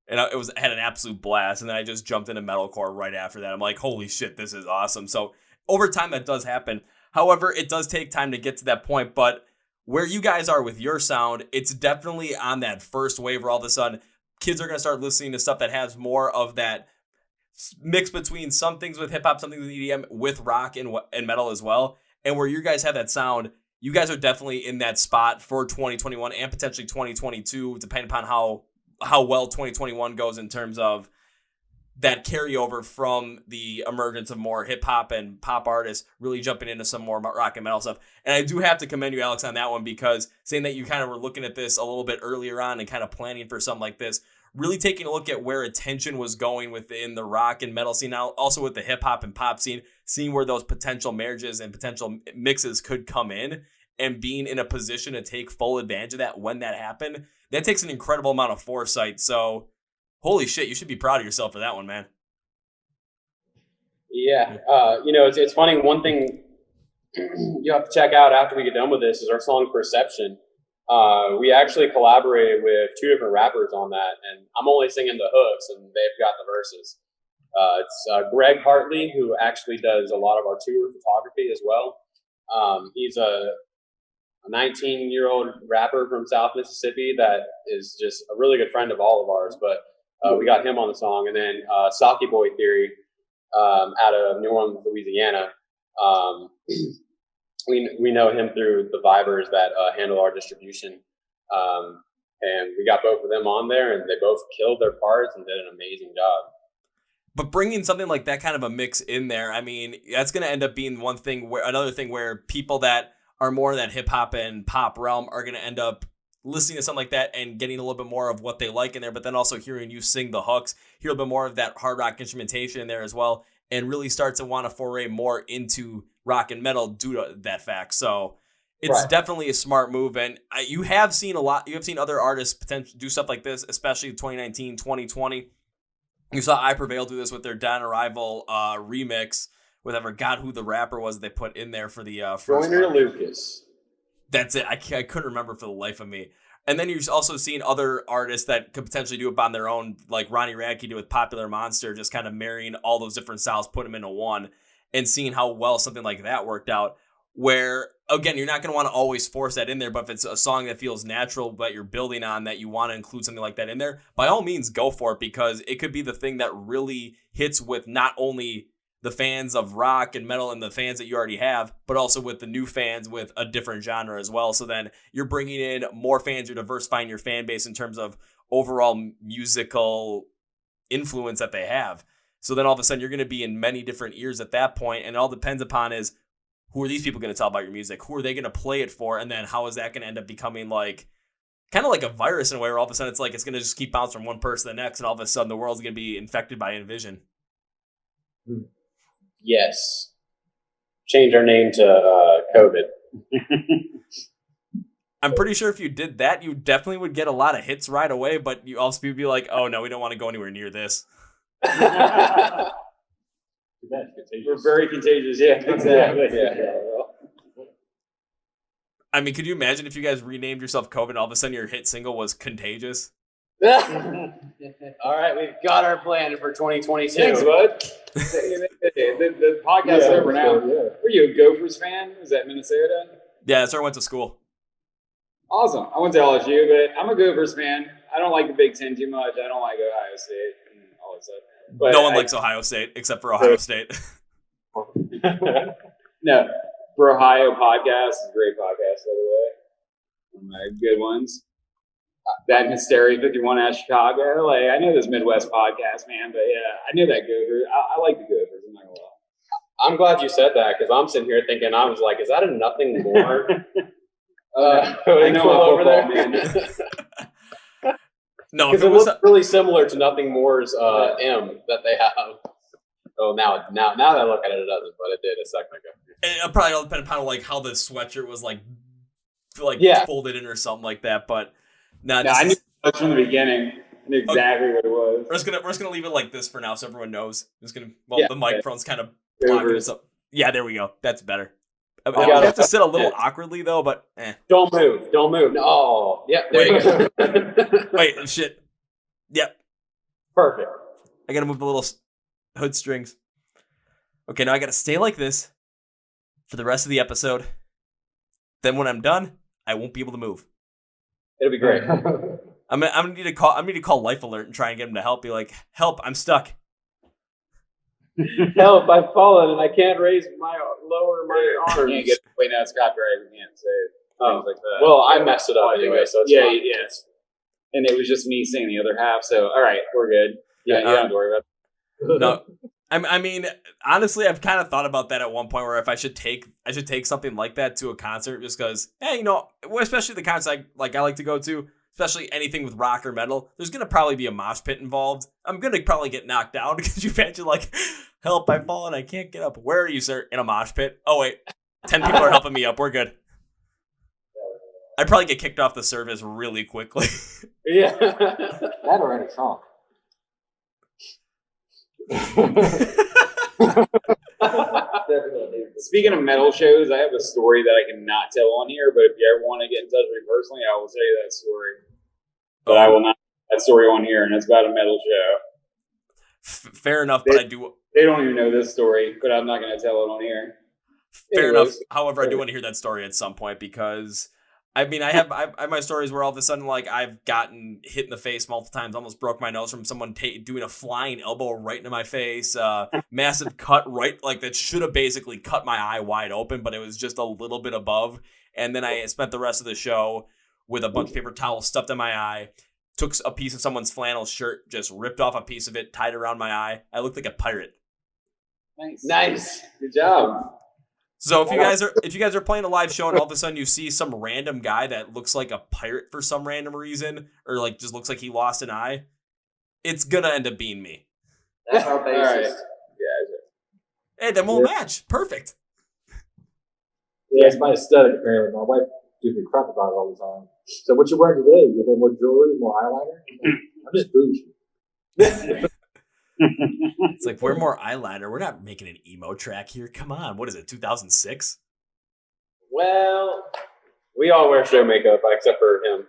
And I had an absolute blast, and then I just jumped into metalcore right after that. I'm like, holy shit, this is awesome. So over time, that does happen. However, it does take time to get to that point, but where you guys are with your sound, it's definitely on that first wave where all of a sudden kids are going to start listening to stuff that has more of that mix between some things with hip hop, some things with EDM, with rock and metal as well. And where you guys have that sound, you guys are definitely in that spot for 2021 and potentially 2022, depending upon how well 2021 goes in terms of that carryover from the emergence of more hip hop and pop artists really jumping into some more rock and metal stuff. And I do have to commend you, Alex, on that one, because saying that you kind of were looking at this a little bit earlier on and kind of planning for something like this, really taking a look at where attention was going within the rock and metal scene, now also with the hip hop and pop scene, seeing where those potential marriages and potential mixes could come in and being in a position to take full advantage of that when that happened, that takes an incredible amount of foresight. So holy shit, you should be proud of yourself for that one, man. Yeah. It's funny. One thing you have to check out after we get done with this is our song Perception. We actually collaborated with 2 different rappers on that, and I'm only singing the hooks and they've got the verses. It's Greg Hartley, who actually does a lot of our tour photography as well. He's a 19-year-old rapper from South Mississippi that is just a really good friend of all of ours, but we got him on the song. And then Saki Boy Theory out of New Orleans, Louisiana. We know him through the Vibers that handle our distribution. And we got both of them on there, and they both killed their parts and did an amazing job. But bringing something like that kind of a mix in there, I mean, that's going to end up being another thing where people that are more in that hip hop and pop realm are going to end up listening to something like that and getting a little bit more of what they like in there, but then also hearing you sing the hooks, hear a bit more of that hard rock instrumentation in there as well, and really start to want to foray more into rock and metal due to that fact. So it's definitely a smart move. And you have seen other artists potentially do stuff like this, especially 2019, 2020. You saw I Prevail do this with their Down Arrival remix with, I forgot who the rapper was they put in there for the first Joyner Lucas. That's it. I couldn't remember for the life of me. And then you've also seen other artists that could potentially do it on their own, like Ronnie Radke did with Popular Monster, just kind of marrying all those different styles, put them into one, and seeing how well something like that worked out. Where, again, you're not going to want to always force that in there, but if it's a song that feels natural that you're building on, that you want to include something like that in there, by all means, go for it, because it could be the thing that really hits with not only the fans of rock and metal and the fans that you already have, but also with the new fans with a different genre as well. So then you're bringing in more fans, you're diversifying your fan base in terms of overall musical influence that they have. So then all of a sudden you're going to be in many different ears at that point, and it all depends upon is, who are these people going to tell about your music? Who are they going to play it for? And then how is that going to end up becoming like, kind of like a virus in a way where all of a sudden it's like, it's going to just keep bouncing from one person to the next, and all of a sudden the world's going to be infected by NVision. Yes. Change our name to COVID. I'm pretty sure if you did that, you definitely would get a lot of hits right away, but you also would be like, oh no, we don't want to go anywhere near this. We're very contagious. Yeah, exactly. Yeah. I mean, could you imagine if you guys renamed yourself COVID and all of a sudden your hit single was Contagious? All right, we've got our plan for 2022. Thanks, bud. The podcast's over now. Were you a Gophers fan? Was that Minnesota? Yeah, that's where I went to school. Awesome. I went to LSU, but I'm a Gophers fan. I don't like the Big Ten too much. I don't like Ohio State and all that stuff. But no one likes Ohio State except for Ohio State. No, for Ohio podcast is a great podcast, by the way. One of my good ones. That Hysteria 51 out of Chicago. Like, I know this Midwest podcast, man, but yeah, I knew that Gophers. I like the Gophers. I'm not gonna lie. I'm glad you said that, because I'm sitting here thinking, I was like, is that a nothing more? I know over there, man. No, because it looks really similar to Nothing More's M that they have. Oh, now that I look at it, it doesn't, but it did a second ago. It probably all depend upon like how the sweatshirt was like folded in or something like that. But I knew from the beginning. knew exactly what it was. We're just gonna leave it like this for now, so everyone knows. Yeah, the microphone's kind of blocking Over. us up. Yeah, there we go. That's better. I got have it. to sit a little awkwardly though, but Don't move. No. Yeah, there you go. Wait, shit. Yep. Perfect. I gotta move the little hood strings. Okay, now I gotta stay like this for the rest of the episode. Then when I'm done, I won't be able to move. It'll be great. I'm gonna need to call Life Alert and try and get him to help. Be like, help! I'm stuck. Help! I've fallen and I can't raise my arms. You can't get wait, now it's copyright. We can't say things like that. Well, I messed it up anyway, so it's yeah, fine. yes. And it was just me saying the other half. So all right, we're good. Yeah, you don't have to worry about it. No, I mean, honestly, I've kind of thought about that at one point, where if I should take something like that to a concert, just because, hey, you know, especially the concerts I like to go to, especially anything with rock or metal, there's gonna probably be a mosh pit involved. I'm gonna probably get knocked down because you imagine like, help! I've fallen, I can't get up. Where are you, sir? In a mosh pit? Oh wait, 10 people are helping me up. We're good. I'd probably get kicked off the service really quickly. Yeah. That or in a trunk. Speaking of metal shows, I have a story that I cannot tell on here, but if you ever want to get in touch with me personally, I will tell you that story. But I will not tell that story on here, and it's about a metal show. Fair enough, but I do. They don't even know this story, but I'm not going to tell it on here. Fair Anyways. enough. However, I do want to hear that story at some point because, I mean, I have my stories where all of a sudden, like, I've gotten hit in the face multiple times, almost broke my nose from someone doing a flying elbow right into my face, massive cut right, like, that should have basically cut my eye wide open, but it was just a little bit above. And then I spent the rest of the show with a bunch of paper towels stuffed in my eye, took a piece of someone's flannel shirt, just ripped off a piece of it, tied it around my eye. I looked like a pirate. Nice. Good job. So if you guys are playing a live show and all of a sudden you see some random guy that looks like a pirate for some random reason, or like just looks like he lost an eye, it's gonna end up being me. That's our basis. All right. Yeah. Hey, then we'll match. Perfect. Yeah, it's my aesthetic, apparently. My wife gives me crap about it all the time. So what you wearing today? You have more jewelry, more eyeliner? I'm just bougie. It's like, we're more eyeliner. We're not making an emo track here. Come on. What is it, 2006? Well, we all wear show makeup except for him.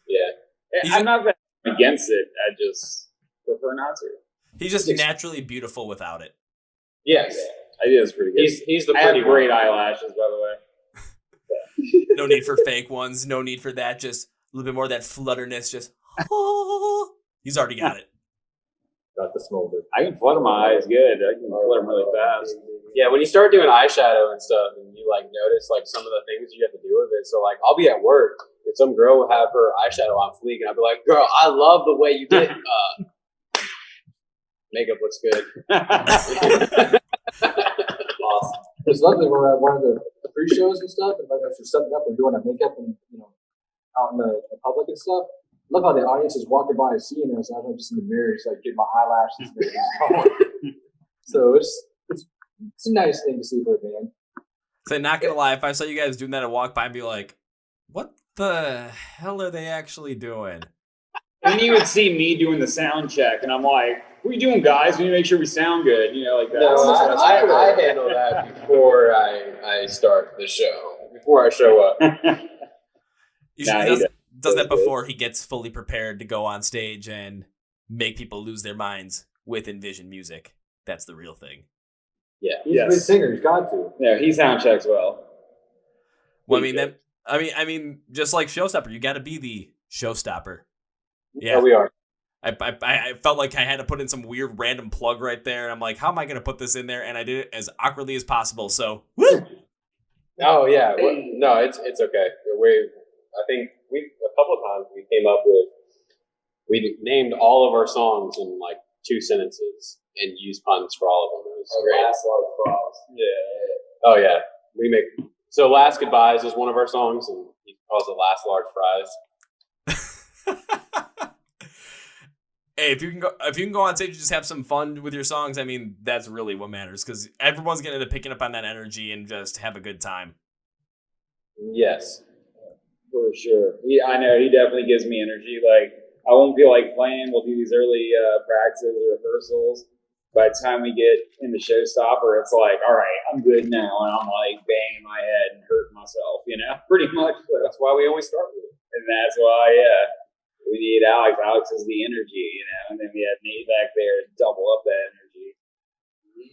Yeah. I'm not against it. I just prefer not to. He's just naturally beautiful without it. Yes. I think it's pretty good. He's the I have pretty great one. eyelashes, by the way. No need for fake ones. No need for that. Just a little bit more of that flutterness. Just, he's already got it. Got the smolder. I can flutter my eyes good. I can flutter them really fast. Yeah, when you start doing eyeshadow and stuff, and you like notice like some of the things you have to do with it. So like, I'll be at work and some girl will have her eyeshadow on fleek, and I'll be like, "Girl, I love the way you did. Makeup looks good." Awesome. It's lovely. We're at one of the pre-shows and stuff, and like after setting up and doing our makeup and out in the public and stuff. I love how the audience is walking by and seeing us, and I'm just in the mirror, just like get my eyelashes. So it's a nice thing to see for a band. So not gonna lie, if I saw you guys doing that and walk by and be like, what the hell are they actually doing? And you would see me doing the sound check, and I'm like, "What are you doing, guys? We need to make sure we sound good." You know, like that. No, I handle that before I start the show, before I show up. He does that before he gets fully prepared to go on stage and make people lose their minds with NVision music. That's the real thing. Yeah. He's a good singer. He's got to. Yeah, he sound checks well. Well, I mean, just like Showstopper, you got to be the showstopper. Yeah, Oh, we are. I felt like I had to put in some weird random plug right there, and I'm like, how am I going to put this in there? And I did it as awkwardly as possible. So, woo! Oh yeah. Well, no, it's okay. I think a couple of times we came up with, we named all of our songs in like 2 sentences and used puns for all of them. It was great. Last large frogs. Yeah. Oh yeah. So Last Goodbyes is one of our songs, and he calls it Last Large Fries. Hey, if you can go on stage and just have some fun with your songs, I mean, that's really what matters, because everyone's going to end up picking up on that energy and just have a good time. Yes. For sure. I know he definitely gives me energy. Like I won't feel like playing. We'll do these early practices or rehearsals. By the time we get in the showstopper, it's like, all right, I'm good now. And I'm like banging my head and hurting myself, pretty much. That's why we always start with it. And that's why, we need Alex. Alex is the energy, and then we have Nate back there to double up that energy.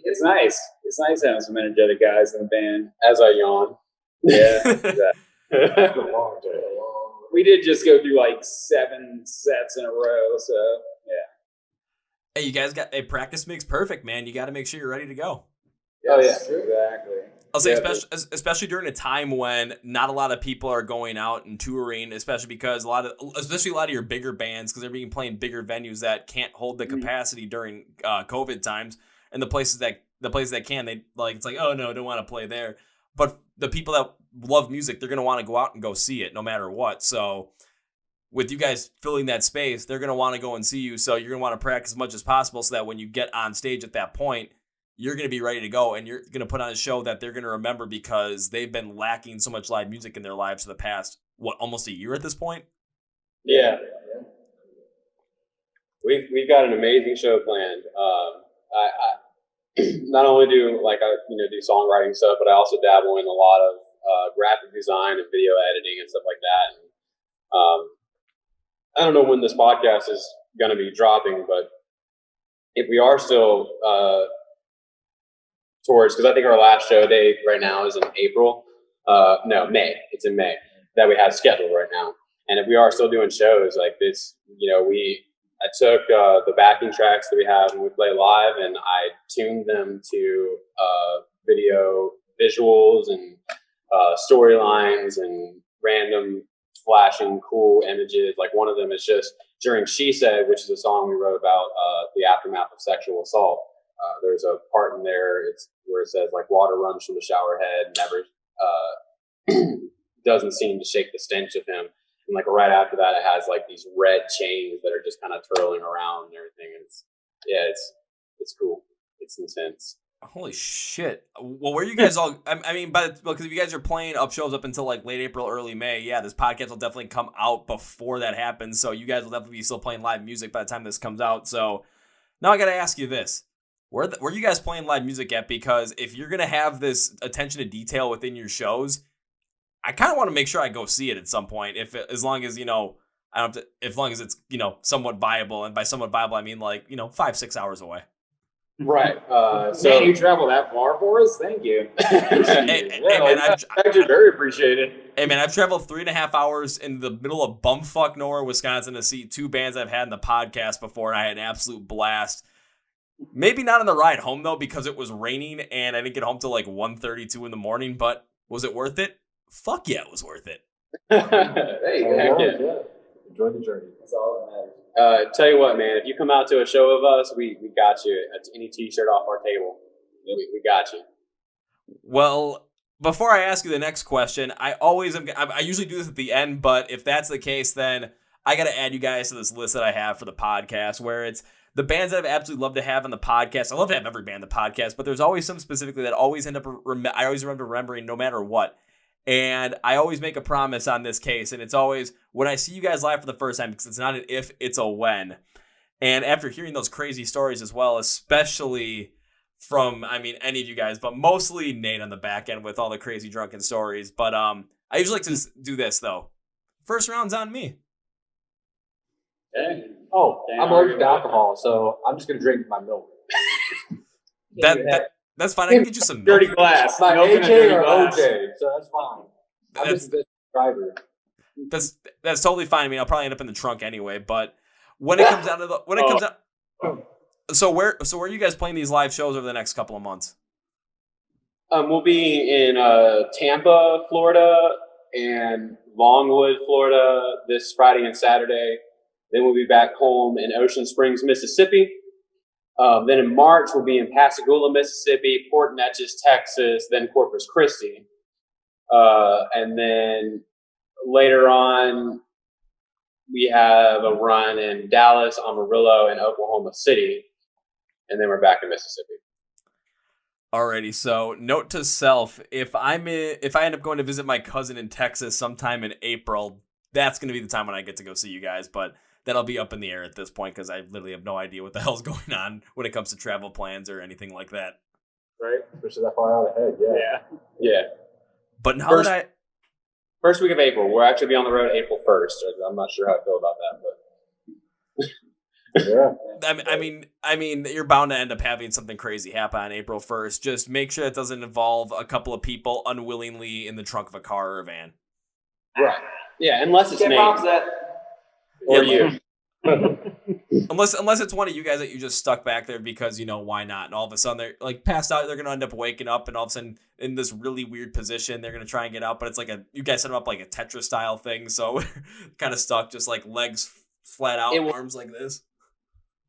It's nice. It's nice having some energetic guys in the band. As I yawn. Yeah, exactly. It's a long day. We did just go through like 7 sets in a row, so yeah. Hey, you guys practice makes perfect, man. You got to make sure you're ready to go. Oh, yeah. Exactly. I'll say, especially during a time when not a lot of people are going out and touring, especially because a lot of your bigger bands, because they're playing bigger venues that can't hold the capacity during COVID times, and the places that can, they it's like, oh no, don't want to play there. But the people that love music, they're gonna want to go out and go see it no matter what. So with you guys filling that space, they're gonna want to go and see you. So you're gonna want to practice as much as possible so that when you get on stage at that point, you're going to be ready to go, and you're going to put on a show that they're going to remember because they've been lacking so much live music in their lives for the past, almost a year at this point? Yeah. We've got an amazing show planned. I not only do do songwriting stuff, but I also dabble in a lot of graphic design and video editing and stuff like that. And, I don't know when this podcast is going to be dropping, but if we are still towards, because I think our last show date right now is in April. May. It's in May that we have scheduled right now. And if we are still doing shows like this, I took the backing tracks that we have when we play live, and I tuned them to video visuals and storylines and random flashing cool images. Like one of them is just during She Said, which is a song we wrote about the aftermath of sexual assault. There's a part in there where it says like water runs from the shower head, never doesn't seem to shake the stench of him. And like right after that, it has like these red chains that are just kind of twirling around and everything. And it's cool. It's intense. Holy shit! Well, where are you guys all? I mean, because if you guys are playing up shows up until like late April, early May, yeah, this podcast will definitely come out before that happens. So you guys will definitely be still playing live music by the time this comes out. So now I got to ask you this. Where you guys playing live music at? Because if you're going to have this attention to detail within your shows, I kind of want to make sure I go see it at some point. As long as it's, somewhat viable. And by somewhat viable, I mean 5-6 hours away. Right. So you travel that far for us? Thank you. Hey, man, actually very appreciated. Hey man, I've traveled 3.5 hours in the middle of bumfuck nowhere, Wisconsin to see 2 bands I've had in the podcast before, and I had an absolute blast. Maybe not on the ride home, though, because it was raining and I didn't get home till like 1:32 in the morning, but was it worth it? Fuck yeah, it was worth it. Hey, Yeah. Enjoy the journey. That's all that matters. Tell you what, man, if you come out to a show of us, we got you. Any t-shirt off our table. We got you. Well, before I ask you the next question, I usually do this at the end, but if that's the case, then I got to add you guys to this list that I have for the podcast, where it's the bands that I've absolutely loved to have on the podcast. I love to have every band on the podcast, but there's always some specifically that always I always remember remembering no matter what. And I always make a promise on this case, and it's always when I see you guys live for the first time, because it's not an if, it's a when. And after hearing those crazy stories as well, especially from, any of you guys, but mostly Nate on the back end with all the crazy drunken stories. But I usually like to do this, though. First round's on me. Hey. Oh, I'm allergic to alcohol, so I'm just going to drink my milk. That's fine. I can get you some Dirty milk. glass. My Milk in a AJ dirty or glass. OJ, so that's fine. I'm just the driver. That's totally fine. I'll probably end up in the trunk anyway. But when it comes out so where are you guys playing these live shows over the next couple of months? We'll be in Tampa, Florida, and Longwood, Florida this Friday and Saturday. Then we'll be back home in Ocean Springs, Mississippi. Then in March, we'll be in Pascagoula, Mississippi, Port Neches, Texas, then Corpus Christi. And then later on, we have a run in Dallas, Amarillo, and Oklahoma City. And then we're back in Mississippi. Alrighty, so note to self, if I end up going to visit my cousin in Texas sometime in April, that's going to be the time when I get to go see you guys. But that'll be up in the air at this point because I literally have no idea what the hell's going on when it comes to travel plans or anything like that. Right? Especially that far out ahead. Yeah. Yeah. But now First- that First week of April. We'll actually be on the road April 1st. I'm not sure how I feel about that, but Yeah. I mean, you're bound to end up having something crazy happen on April 1st. Just make sure it doesn't involve a couple of people unwillingly in the trunk of a car or a van. right. Yeah, unless it's Can't Nate promise that. or Yeah, you. Unless it's one of you guys that you just stuck back there because, why not? And all of a sudden they're like passed out. They're going to end up waking up and all of a sudden in this really weird position. They're going to try and get out, but it's like you guys set them up like a Tetris style thing. So kind of stuck, just like legs flat out, arms like this.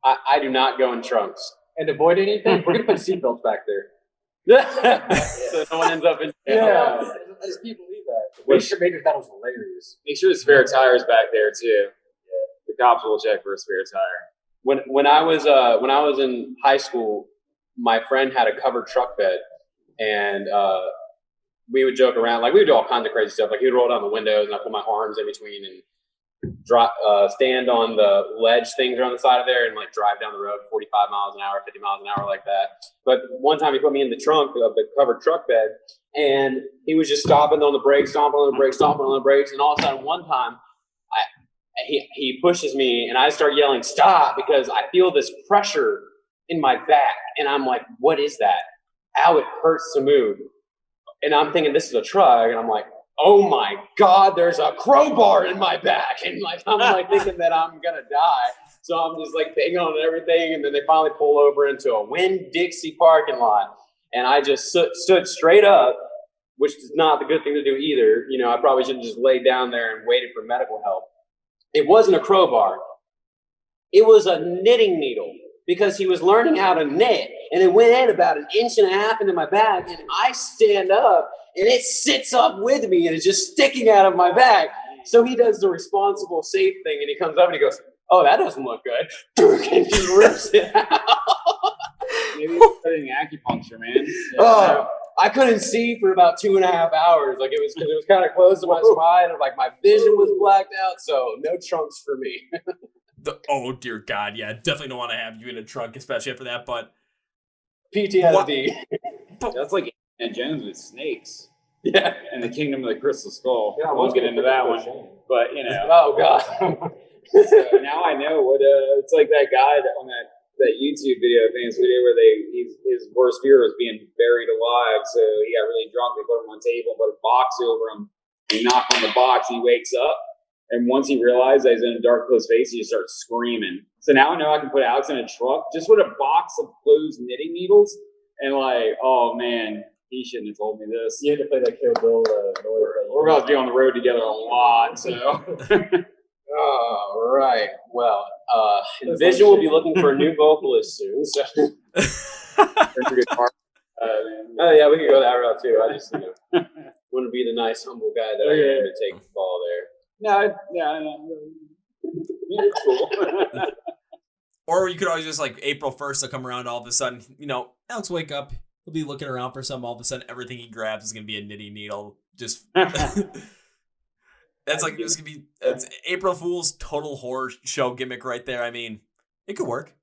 I do not go in trunks. And avoid anything, we're going to put seatbelts back there. So no one ends up in jail. Yeah. I just can't believe that. Major thought it was hilarious. Make sure the spare tire's back there too. The cops will check for a spare tire. When I was in high school, my friend had a covered truck bed, and we would joke around. Like we would do all kinds of crazy stuff. Like he would roll down the windows, and I put my arms in between and stand on the ledge things around the side of there and like drive down the road 45 miles an hour, 50 miles an hour like that. But one time he put me in the trunk of the covered truck bed, and he was just stomping on the brakes, stomping on the brakes, stomping on the brakes. And all of a sudden one time he pushes me and I start yelling, "Stop," because I feel this pressure in my back. And I'm like, what is that? Ow, it hurts to move. And I'm thinking this is a truck. And I'm like, oh my God, there's a crowbar in my back. And like, I'm like thinking that I'm going to die. So I'm just like banging on everything. And then they finally pull over into a Winn-Dixie parking lot. And I just stood straight up, which is not the good thing to do either. I probably should have just laid down there and waited for medical help. It wasn't a crowbar. It was a knitting needle because he was learning how to knit. And it went in about 1.5 inches into my back. And I stand up and it sits up with me and it's just sticking out of my back. So he does the responsible, safe thing. And he comes up and he goes, "Oh, that doesn't look good." And just rips it out. Maybe he's studying acupuncture, man. Oh, I couldn't see for about 2.5 hours. Like it was kind of close to my spine, and like my vision was blacked out. So no trunks for me. Oh dear God, yeah, definitely don't want to have you in a trunk, especially after that. But PTSD. That's like Indiana Jones with snakes. Yeah. And the Kingdom of the Crystal Skull. Yeah, I won't get into that one. But Oh God. so now I know what it's like that guy on that YouTube video, famous video where his worst fear was being buried alive. So he got really drunk. They put him on a table, put a box over him. He knocked on the box. He wakes up. And once he realized that he's in a dark, closed space, he just starts screaming. So now I know I can put Alex in a truck just with a box of closed knitting needles. And like, oh man, he shouldn't have told me this. You had to play that Kill Bill noise. We're about to be on the road together a lot, so. All right. Well, NVision will be looking for a new vocalist soon. So. Oh yeah, we could go that route too. I just want to be the nice, humble guy that I am to take the ball there. No. Cool. Or you could always just like April 1st, they'll come around all of a sudden, Alex wake up. He'll be looking around for something. All of a sudden, everything he grabs is going to be a knitting needle. Just that's like it's going to be it's April Fool's total horror show gimmick right there. I mean, it could work.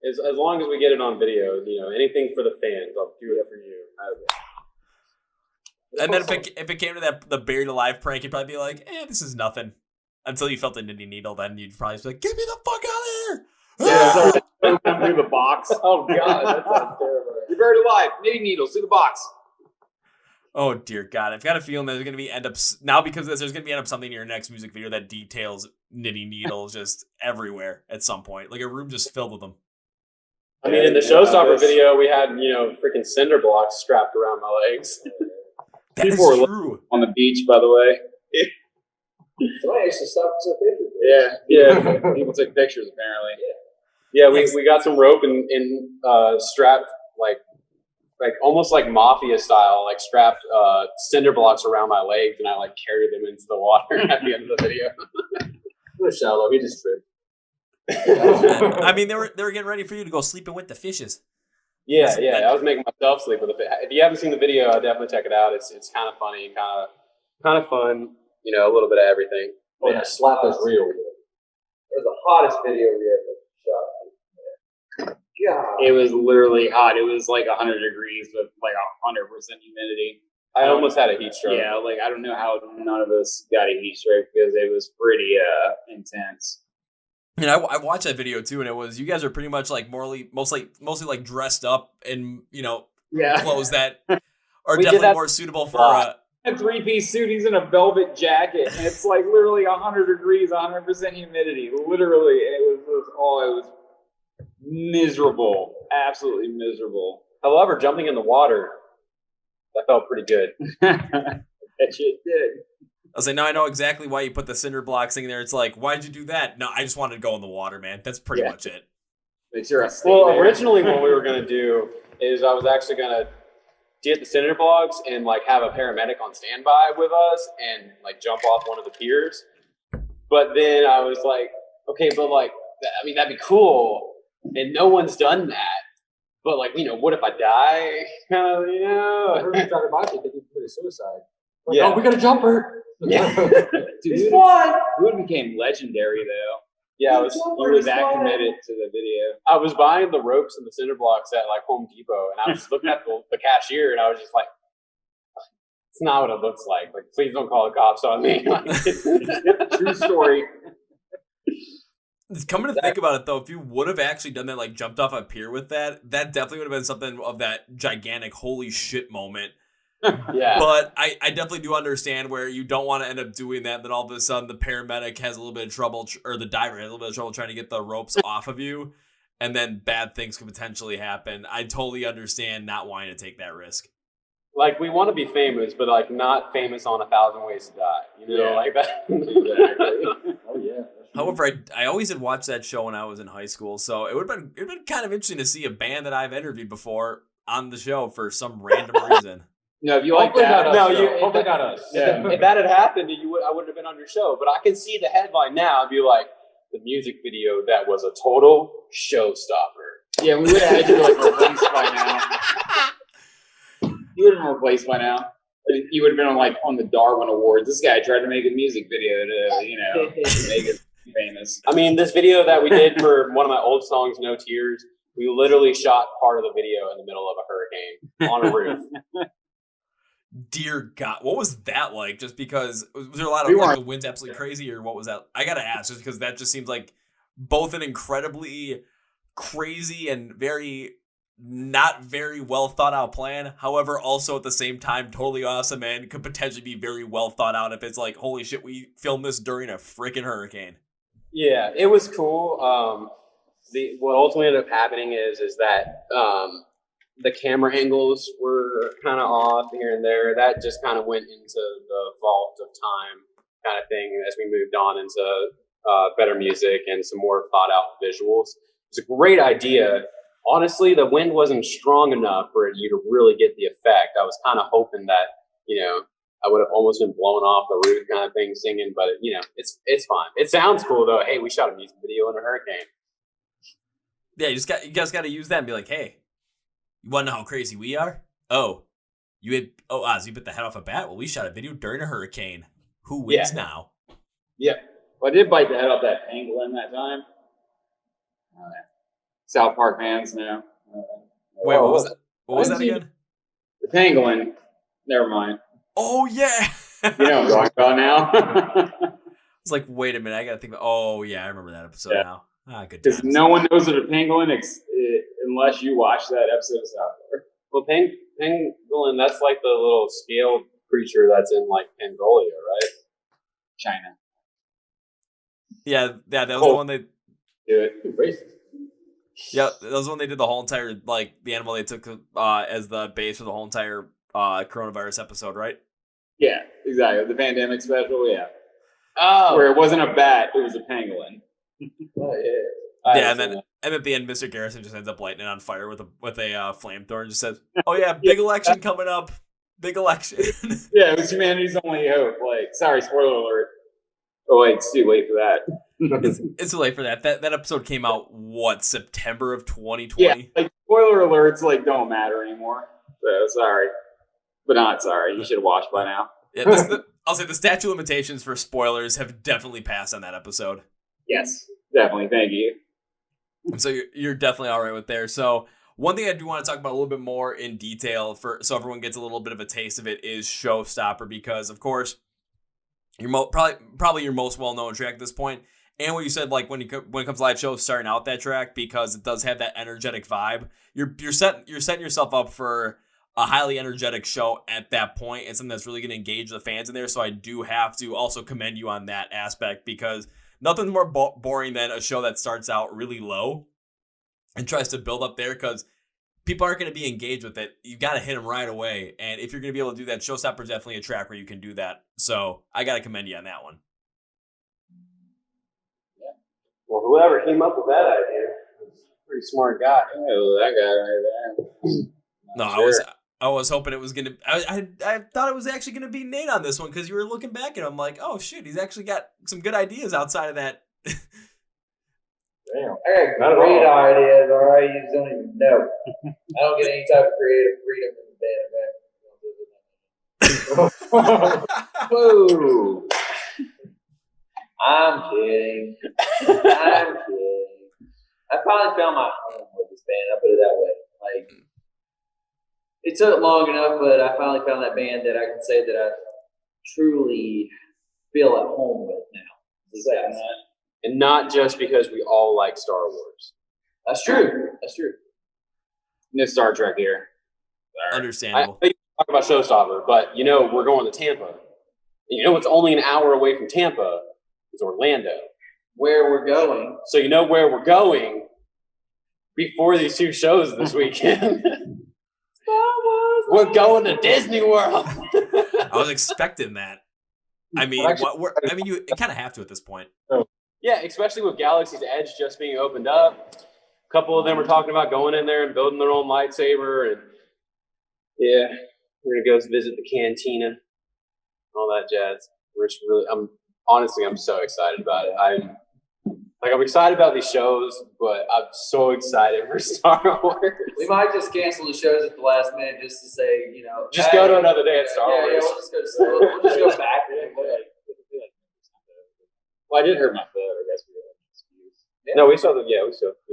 As long as we get it on video, anything for the fans, I'll do it for you. And then if it came to the buried alive prank, you'd probably be like, this is nothing. Until you felt the knitting needle, then you'd probably be like, get me the fuck out of here. Yeah, through the box. Oh God, that sounds terrible. You're buried alive. Knitting needles through the box. Oh dear God, I've got a feeling there's going to be now because of this, there's going to be something in your next music video that details knitting needles just everywhere at some point, like a room just filled with them. I mean, in the Showstopper video, we had freaking cinder blocks strapped around my legs. That is People were true. On the beach, by the way. Somebody actually stopped to take pictures. Yeah. People took pictures apparently. Yeah, we got some rope and strapped like almost like mafia style, like strapped cinder blocks around my legs, and I like carried them into the water at the end of the video. It was shallow. He just tripped. I mean, they were getting ready for you to go sleeping with the fishes. Yeah. I was making myself sleep with it. If you haven't seen the video, definitely check it out. It's kind of funny and kind of fun. A little bit of everything. Oh, the slap is real. was the hottest video we ever shot. God. It was literally hot. It was like 100 degrees with like 100% humidity. I almost had a heat stroke. Yeah, like I don't know how none of us got a heat stroke because it was pretty intense. And I watched that video too, and it was you guys are pretty much like mostly like dressed up in clothes that are definitely more suitable for a 3-piece suit. He's in a velvet jacket, and it's like literally 100 degrees, 100% humidity. Literally, it was miserable, absolutely miserable. However, jumping in the water, that felt pretty good. That shit did. I was like, no, I know exactly why you put the cinder blocks in there. It's like, why'd you do that? No, I just wanted to go in the water, man. That's pretty much it. Make sure I stay Well, there. originally what we were going to do is I was actually going to get the cinder blocks and like have a paramedic on standby with us and like jump off one of the piers. But then I was like, okay, but like, I mean, that'd be cool. And no one's done that. But like, what if I die? Kind of, I heard you talking about it that you committed suicide. Like, Yeah. oh, we got a jumper. Yeah. Dude, he would became legendary though. Yeah, He was that committed to the video. I was buying the ropes and the cinder blocks at like Home Depot, and I was just looking at the cashier, and I was just like, "It's not what it looks like. Like, please don't call the cops on me." Like, it's true story. Coming to think about it, though, if you would have actually done that, like jumped off a pier with that definitely would have been something of that gigantic holy shit moment. Yeah. But I definitely do understand where you don't want to end up doing that. Then all of a sudden the paramedic has a little bit of trouble, or the diver has a little bit of trouble trying to get the ropes off of you. And then bad things could potentially happen. I totally understand not wanting to take that risk. Like, we want to be famous, but like not famous on 1,000 Ways to Die. Like that. Exactly. Oh yeah. However, I always had watched that show when I was in high school. So it would have been kind of interesting to see a band that I've interviewed before on the show for some random reason. No, if you like Hopefully that, not us. No, though. you- Hopefully not us. Yeah. If that had happened, I wouldn't have been on your show. But I can see the headline now and be like, the music video that was a total showstopper. yeah, we would have had you like replaced by now. You would have been replaced by now. You would have been on the Darwin Awards. This guy tried to make a music video to make it famous. I mean, this video that we did for one of my old songs, No Tears, we literally shot part of the video in the middle of a hurricane on a roof. Dear God, what was that like? Just because was there a lot of We like weren't- the wind's absolutely crazy, or what was that? I gotta ask, just because that just seems like both an incredibly crazy and not very well thought out plan. However, also at the same time, totally awesome and could potentially be very well thought out if it's like, holy shit, we filmed this during a freaking hurricane. Yeah, it was cool. What ultimately ended up happening is that the camera angles were kind of off here and there. That just kind of went into the vault of time kind of thing as we moved on into better music and some more thought out visuals. It was a great idea. Honestly, the wind wasn't strong enough for you to really get the effect. I was kind of hoping that, I would have almost been blown off the roof kind of thing singing, but it's fine. It sounds cool though. Hey, we shot a music video in a hurricane. Yeah, you guys got to use that and be like, hey, you want to know how crazy we are? Oz, you bit the head off a bat? Well, we shot a video during a hurricane. Who wins now? Yeah. Well, I did bite the head off that pangolin that time. South Park fans know. Wait, what was that? What was that again? The pangolin. Never mind. Oh, yeah. You know what I'm talking about now. It's like, wait a minute, I got to think about, oh, yeah, I remember that episode now. Good Because times. no one knows what a pangolin unless you watch that episode of South Park. Well, pangolin, that's like the little scaled creature that's in like Mongolia, right? China. Yeah, that was the one they... Do it. Racist. Yeah, that was when they did the whole entire, like, the animal they took as the base for the whole entire coronavirus episode, right? Yeah, exactly. The pandemic special, yeah. Oh. Where it wasn't a bat, it was a pangolin. Oh, yeah. Yeah, and then at the end, Mr. Garrison just ends up lighting it on fire with a flamethrower and just says, "Oh yeah, big election coming up, big election." Yeah, it was humanity's only hope. Like, sorry, spoiler alert. Oh wait, it's too late for that. It's too late for that. That episode came out September of 2020. Yeah, like spoiler alerts like don't matter anymore. So sorry, but not sorry. You should have watched by now. Yeah, I'll say the statute of limitations for spoilers have definitely passed on that episode. Yes, Definitely. Thank you. So you're definitely all right with there. So one thing I do want to talk about a little bit more in detail so everyone gets a little bit of a taste of it is Showstopper, because of course your probably your most well-known track at this point. And what you said, like when it comes to live shows, starting out that track, because it does have that energetic vibe. You're setting yourself up for a highly energetic show at that point, and something that's really going to engage the fans in there. So I do have to also commend you on that aspect, because nothing's more boring than a show that starts out really low and tries to build up there, because people aren't going to be engaged with it. You got to hit them right away. And if you're going to be able to do that, Showstopper is definitely a track where you can do that. So I got to commend you on that one. Well, whoever came up with that idea was a pretty smart guy. Oh, that guy right there. No, Sure. I was hoping it was going to, I thought it was actually going to be Nate on this one, because you were looking back and I'm like, oh shoot, he's actually got some good ideas outside of that. Damn. I Not got at great all. ideas, all right? You just don't even know. I don't get any type of creative freedom in the band, okay? Whoa. I'm kidding. I'm kidding. I finally found my home with this band. I'll put it that way. Like, it took long enough, but I finally found that band that I can say that I truly feel at home with now. And not just because we all like Star Wars. That's true. That's true. No Star Trek here. I Understandable. think you talk about Showstopper, but we're going to Tampa. And it's only an hour away from Tampa is Orlando. Where we're going. So you know where we're going before these two shows this weekend. We're going to Disney World. I was expecting that. I mean, you kind of have to at this point. Yeah, especially with Galaxy's Edge just being opened up. A couple of them were talking about going in there and building their own lightsaber, and yeah, we're gonna go visit the cantina, all that jazz. We're just I'm so excited about it. I'm excited about these shows, but I'm so excited for Star Wars. We might just cancel the shows at the last minute just to say, Just go to another day at Star Wars. Yeah, we'll just go. We'll just go back. Well, I did hurt my foot. I guess we had an excuse. No, we saw the.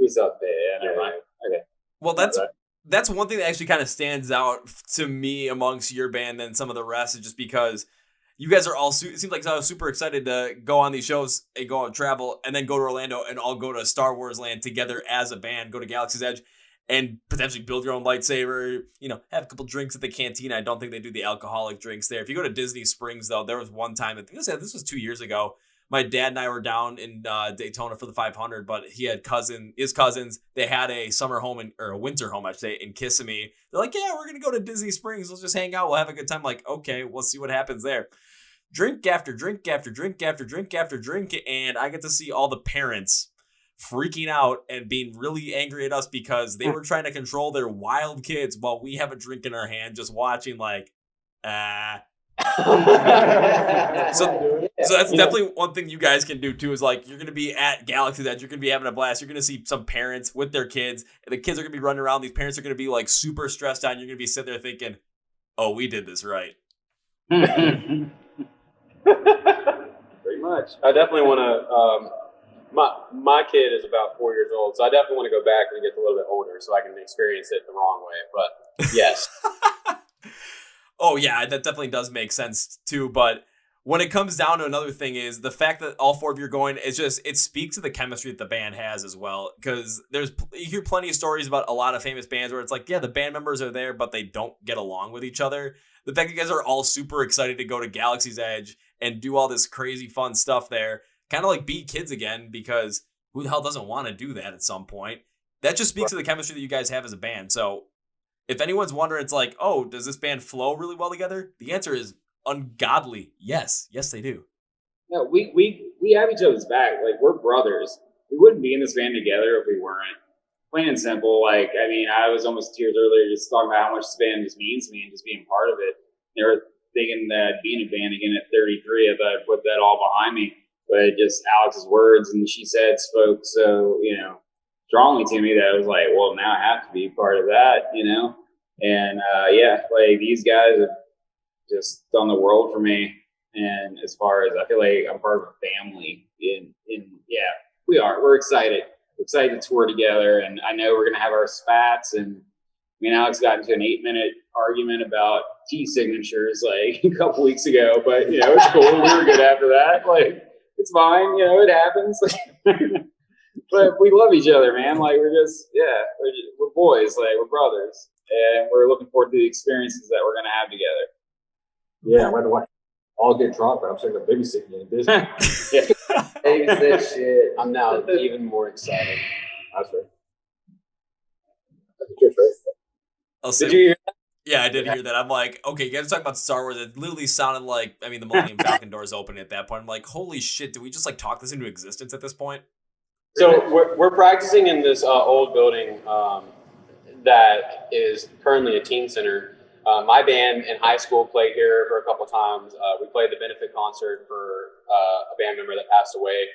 We saw it. Yeah, never mind. Okay. Well, that's one thing that actually kind of stands out to me amongst your band than some of the rest, is just because you guys are all, it seems like I was super excited to go on these shows and go on travel and then go to Orlando and all go to Star Wars land together as a band, go to Galaxy's Edge and potentially build your own lightsaber, have a couple drinks at the cantina. I don't think they do the alcoholic drinks there. If you go to Disney Springs, though, there was one time, I think this was 2 years ago, my dad and I were down in Daytona for the 500, but he had his cousins. They had a summer home or a winter home, I should say, in Kissimmee. They're like, yeah, we're going to go to Disney Springs. We'll just hang out. We'll have a good time. Like, okay, we'll see what happens there. Drink after drink after drink after drink after drink. And I get to see all the parents freaking out and being really angry at us because they were trying to control their wild kids while we have a drink in our hand, just watching like, So that's definitely one thing you guys can do too, is like, you're going to be at Galaxy's Edge, you're going to be having a blast, you're going to see some parents with their kids, and the kids are going to be running around, these parents are going to be like super stressed out, and you're going to be sitting there thinking, oh, we did this right. Pretty much. I definitely want to. My kid is about 4 years old, so I definitely want to go back when he gets a little bit older, so I can experience it the wrong way. But yes. Oh yeah, that definitely does make sense too. But when it comes down to another thing, is the fact that all four of you are going, it speaks to the chemistry that the band has as well. Because you hear plenty of stories about a lot of famous bands where it's like, yeah, the band members are there, but they don't get along with each other. The fact that you guys are all super excited to go to Galaxy's Edge and do all this crazy fun stuff there, kind of like be kids again, because who the hell doesn't want to do that at some point? That just speaks to the chemistry that you guys have as a band. So if anyone's wondering, it's like, oh, does this band flow really well together? The answer is ungodly. Yes, they do. No, we have each other's back. Like, we're brothers. We wouldn't be in this band together if we weren't. Plain and simple. Like, I mean, I was almost tears earlier just talking about how much this band just means to me and just being part of it. They were thinking that being a band again at 33, if I put that all behind me. But just Alex's words and she said spoke so, strongly to me that I was like, well, now I have to be part of that, And like, these guys have just done the world for me. And as far as I feel like I'm part of a family, We are. We're excited. We're excited to tour together, and I know we're going to have our spats. And me and Alex got into an 8-minute argument about T signatures like a couple weeks ago, but it's cool. We were good after that. Like, it's fine. It happens. But we love each other, man. Like, we're boys. Like, we're brothers, and we're looking forward to the experiences that we're going to have together. Yeah, why do I all get drunk, but I'm still the biggest thing in the business. Babysit shit. I'm now even more excited. That's right. That's a good right. I'll say, Did you hear that? yeah, I did hear that. I'm like, okay, you guys talking about Star Wars. It literally sounded like, the Millennium Falcon doors open at that point. I'm like, holy shit, did we just like talk this into existence at this point? So we're practicing in this old building that is currently a teen center. My band in high school played here for a couple times. We played the benefit concert for a band member that passed away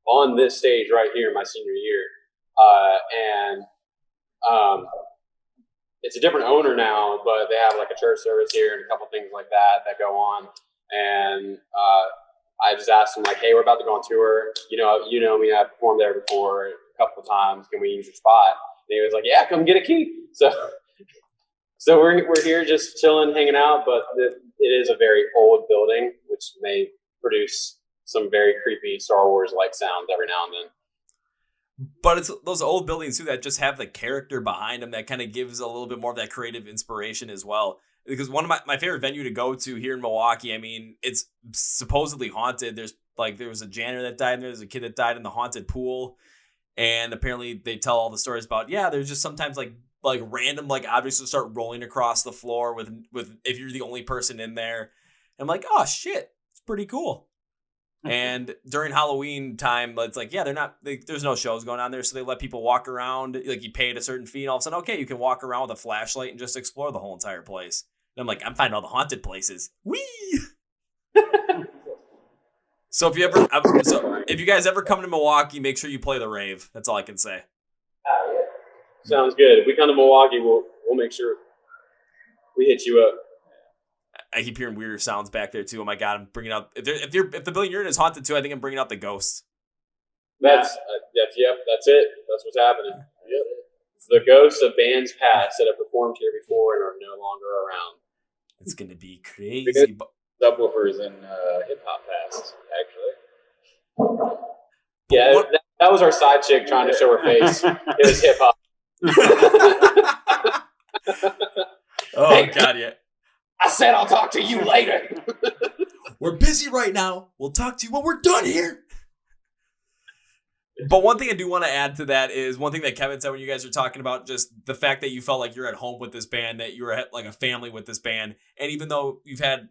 on this stage right here my senior year. It's a different owner now, but they have like a church service here and a couple things like that go on. And I just asked them like, hey, we're about to go on tour. You know me, I've performed there before a couple of times. Can we use your spot? And he was like, yeah, come get a key. So we're here just chilling, hanging out, but it is a very old building, which may produce some very creepy Star Wars-like sounds every now and then. But it's those old buildings too that just have the character behind them that kind of gives a little bit more of that creative inspiration as well. Because one of my favorite venue to go to here in Milwaukee, it's supposedly haunted. There was a janitor that died, and there's a kid that died in the haunted pool. And apparently they tell all the stories about, there's just sometimes like random like objects will start rolling across the floor with if you're the only person in there. And I'm like, oh shit, it's pretty cool. And during Halloween time, it's like, there's no shows going on there. So they let people walk around, like you paid a certain fee and all of a sudden, okay, you can walk around with a flashlight and just explore the whole entire place. And I'm like, I'm finding all the haunted places. Whee! So if you guys ever come to Milwaukee, make sure you play the rave. That's all I can say. Sounds good. If we come to Milwaukee, we'll make sure we hit you up. I keep hearing weirder sounds back there too. Oh my god, I'm bringing out if the building you're in is haunted too. I think I'm bringing out the ghosts. That's it. That's what's happening. Yep. It's the ghosts of bands past that have performed here before and are no longer around. It's gonna be crazy. Subwoofers and hip hop past, actually. Yeah, that was our side chick trying to show her face. It was hip hop. Oh god, yeah. I said I'll talk to you later. We're busy right now. We'll talk to you when we're done here. But one thing I do want to add to that is one thing that Kevin said when you guys were talking about just the fact that you felt like you're at home with this band, that you were like a family with this band. And even though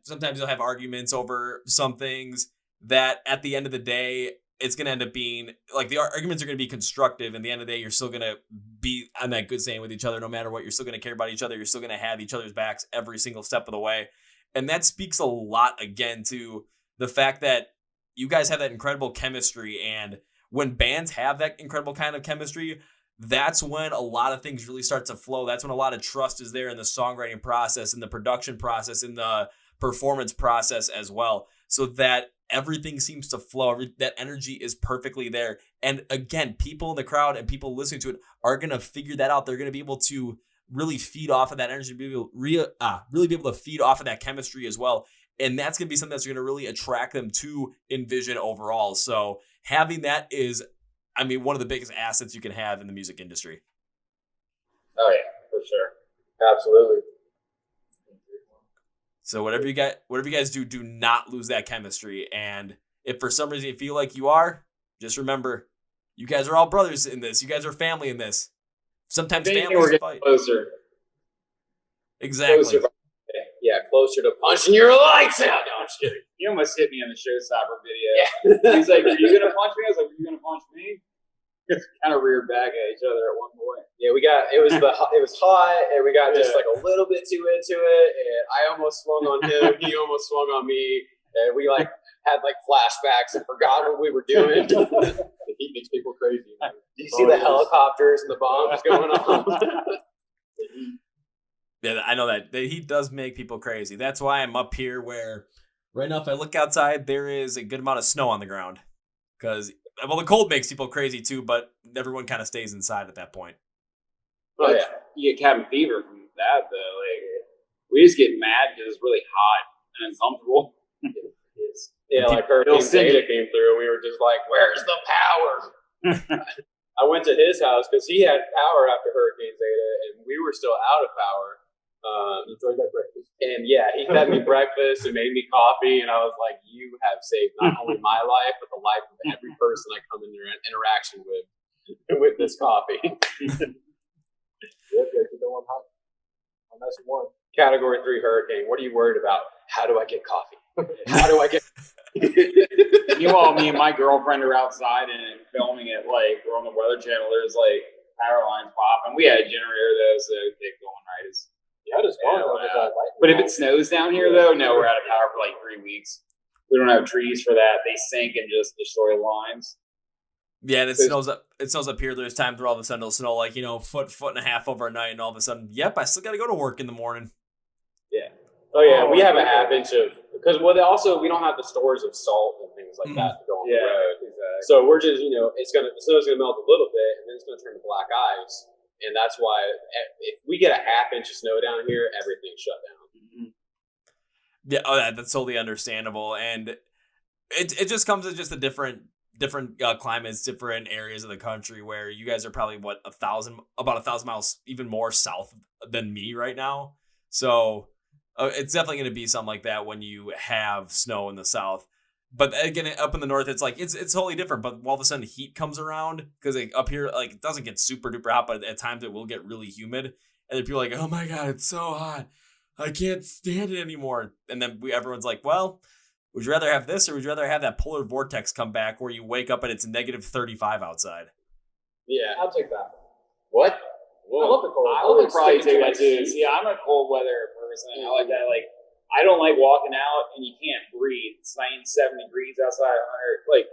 sometimes you'll have arguments over some things, that at the end of the day, it's going to end up being like the arguments are going to be constructive. And at the end of the day, you're still going to be on that good standing with each other. No matter what, you're still going to care about each other. You're still going to have each other's backs every single step of the way. And that speaks a lot again to the fact that you guys have that incredible chemistry. And when bands have that incredible kind of chemistry, that's when a lot of things really start to flow. That's when a lot of trust is there in the songwriting process, in the production process, in the performance process as well. So that everything seems to flow. That energy is perfectly there. And again, people in the crowd and people listening to it are going to figure that out. They're going to be able to really feed off of that energy, really be able to feed off of that chemistry as well. And that's going to be something that's going to really attract them to NVision overall. So having that is, one of the biggest assets you can have in the music industry. Oh yeah, for sure. Absolutely. So whatever you guys do not lose that chemistry. And if for some reason you feel like you are, just remember, you guys are all brothers in this. You guys are family in this. Sometimes families fight. Closer. Exactly. Closer. Closer to punching your lights out. No, I'm just kidding. He almost hit me in the showstopper video. Yeah. He's like, are you going to punch me? I was like, are you going to punch me? Kind of reared back at each other at one point. Yeah, it was hot, and we got just like a little bit too into it, and I almost swung on him, he almost swung on me, and we like had like flashbacks and forgot what we were doing. The heat makes people crazy. Do you see the helicopters and the bombs going on? Yeah, I know that the heat does make people crazy. That's why I'm up here where right now if I look outside, there is a good amount of snow on the ground because well, the cold makes people crazy too, but everyone kind of stays inside at that point. Oh yeah, you get cabin fever from that though. Like we just get mad because it's really hot and uncomfortable. Yeah, like Hurricane Zeta came through, and we were just like, "Where's the power?" I went to his house because he had power after Hurricane Zeta, and we were still out of power. Enjoyed that breakfast. And yeah, he fed me breakfast and made me coffee, and I was like, "You have saved not only my life, but the life of every person I come into interaction with this coffee." Yep, keep that one hot. Nice and warm. Category 3 hurricane. What are you worried about? How do I get coffee? How do I get? Meanwhile, me and my girlfriend are outside and filming it. Like we're on the Weather Channel. There's like power lines popping. We had a generator though, so it kept going right as. Yeah, it's fun. But if it snows down here though, no, we're out of power for like 3 weeks. We don't have trees for that. They sink and just destroy lines. Yeah, and it snows up. It snows up here. There's times where all of a sudden it'll snow like foot and a half overnight, and all of a sudden, yep, I still got to go to work in the morning. Yeah. Oh yeah, we have a half inch of because we don't have the stores of salt and things like that to go on the road. Exactly. So we're just the snow's gonna melt a little bit and then it's gonna turn to black ice, and that's why if we get a half inch of snow down here, everything's shut down. Mm-hmm. Yeah, that's totally understandable, and it just comes with just a different climates, different areas of the country where you guys are probably about 1,000 miles even more south than me right now. So it's definitely going to be something like that when you have snow in the south. But again, up in the north, it's like it's totally different. But all of a sudden, heat comes around because up here, like it doesn't get super duper hot, but at times it will get really humid, and then people are like, "Oh my god, it's so hot, I can't stand it anymore." And then everyone's like, "Well, would you rather have this, or would you rather have that polar vortex come back where you wake up and it's negative 35 outside?" Yeah, I'll take that. What? I love the cold. I would probably take that too. See, I'm a cold weather person. I like that. Like, I don't like walking out and you can't breathe. It's 97 degrees outside, 100. Like,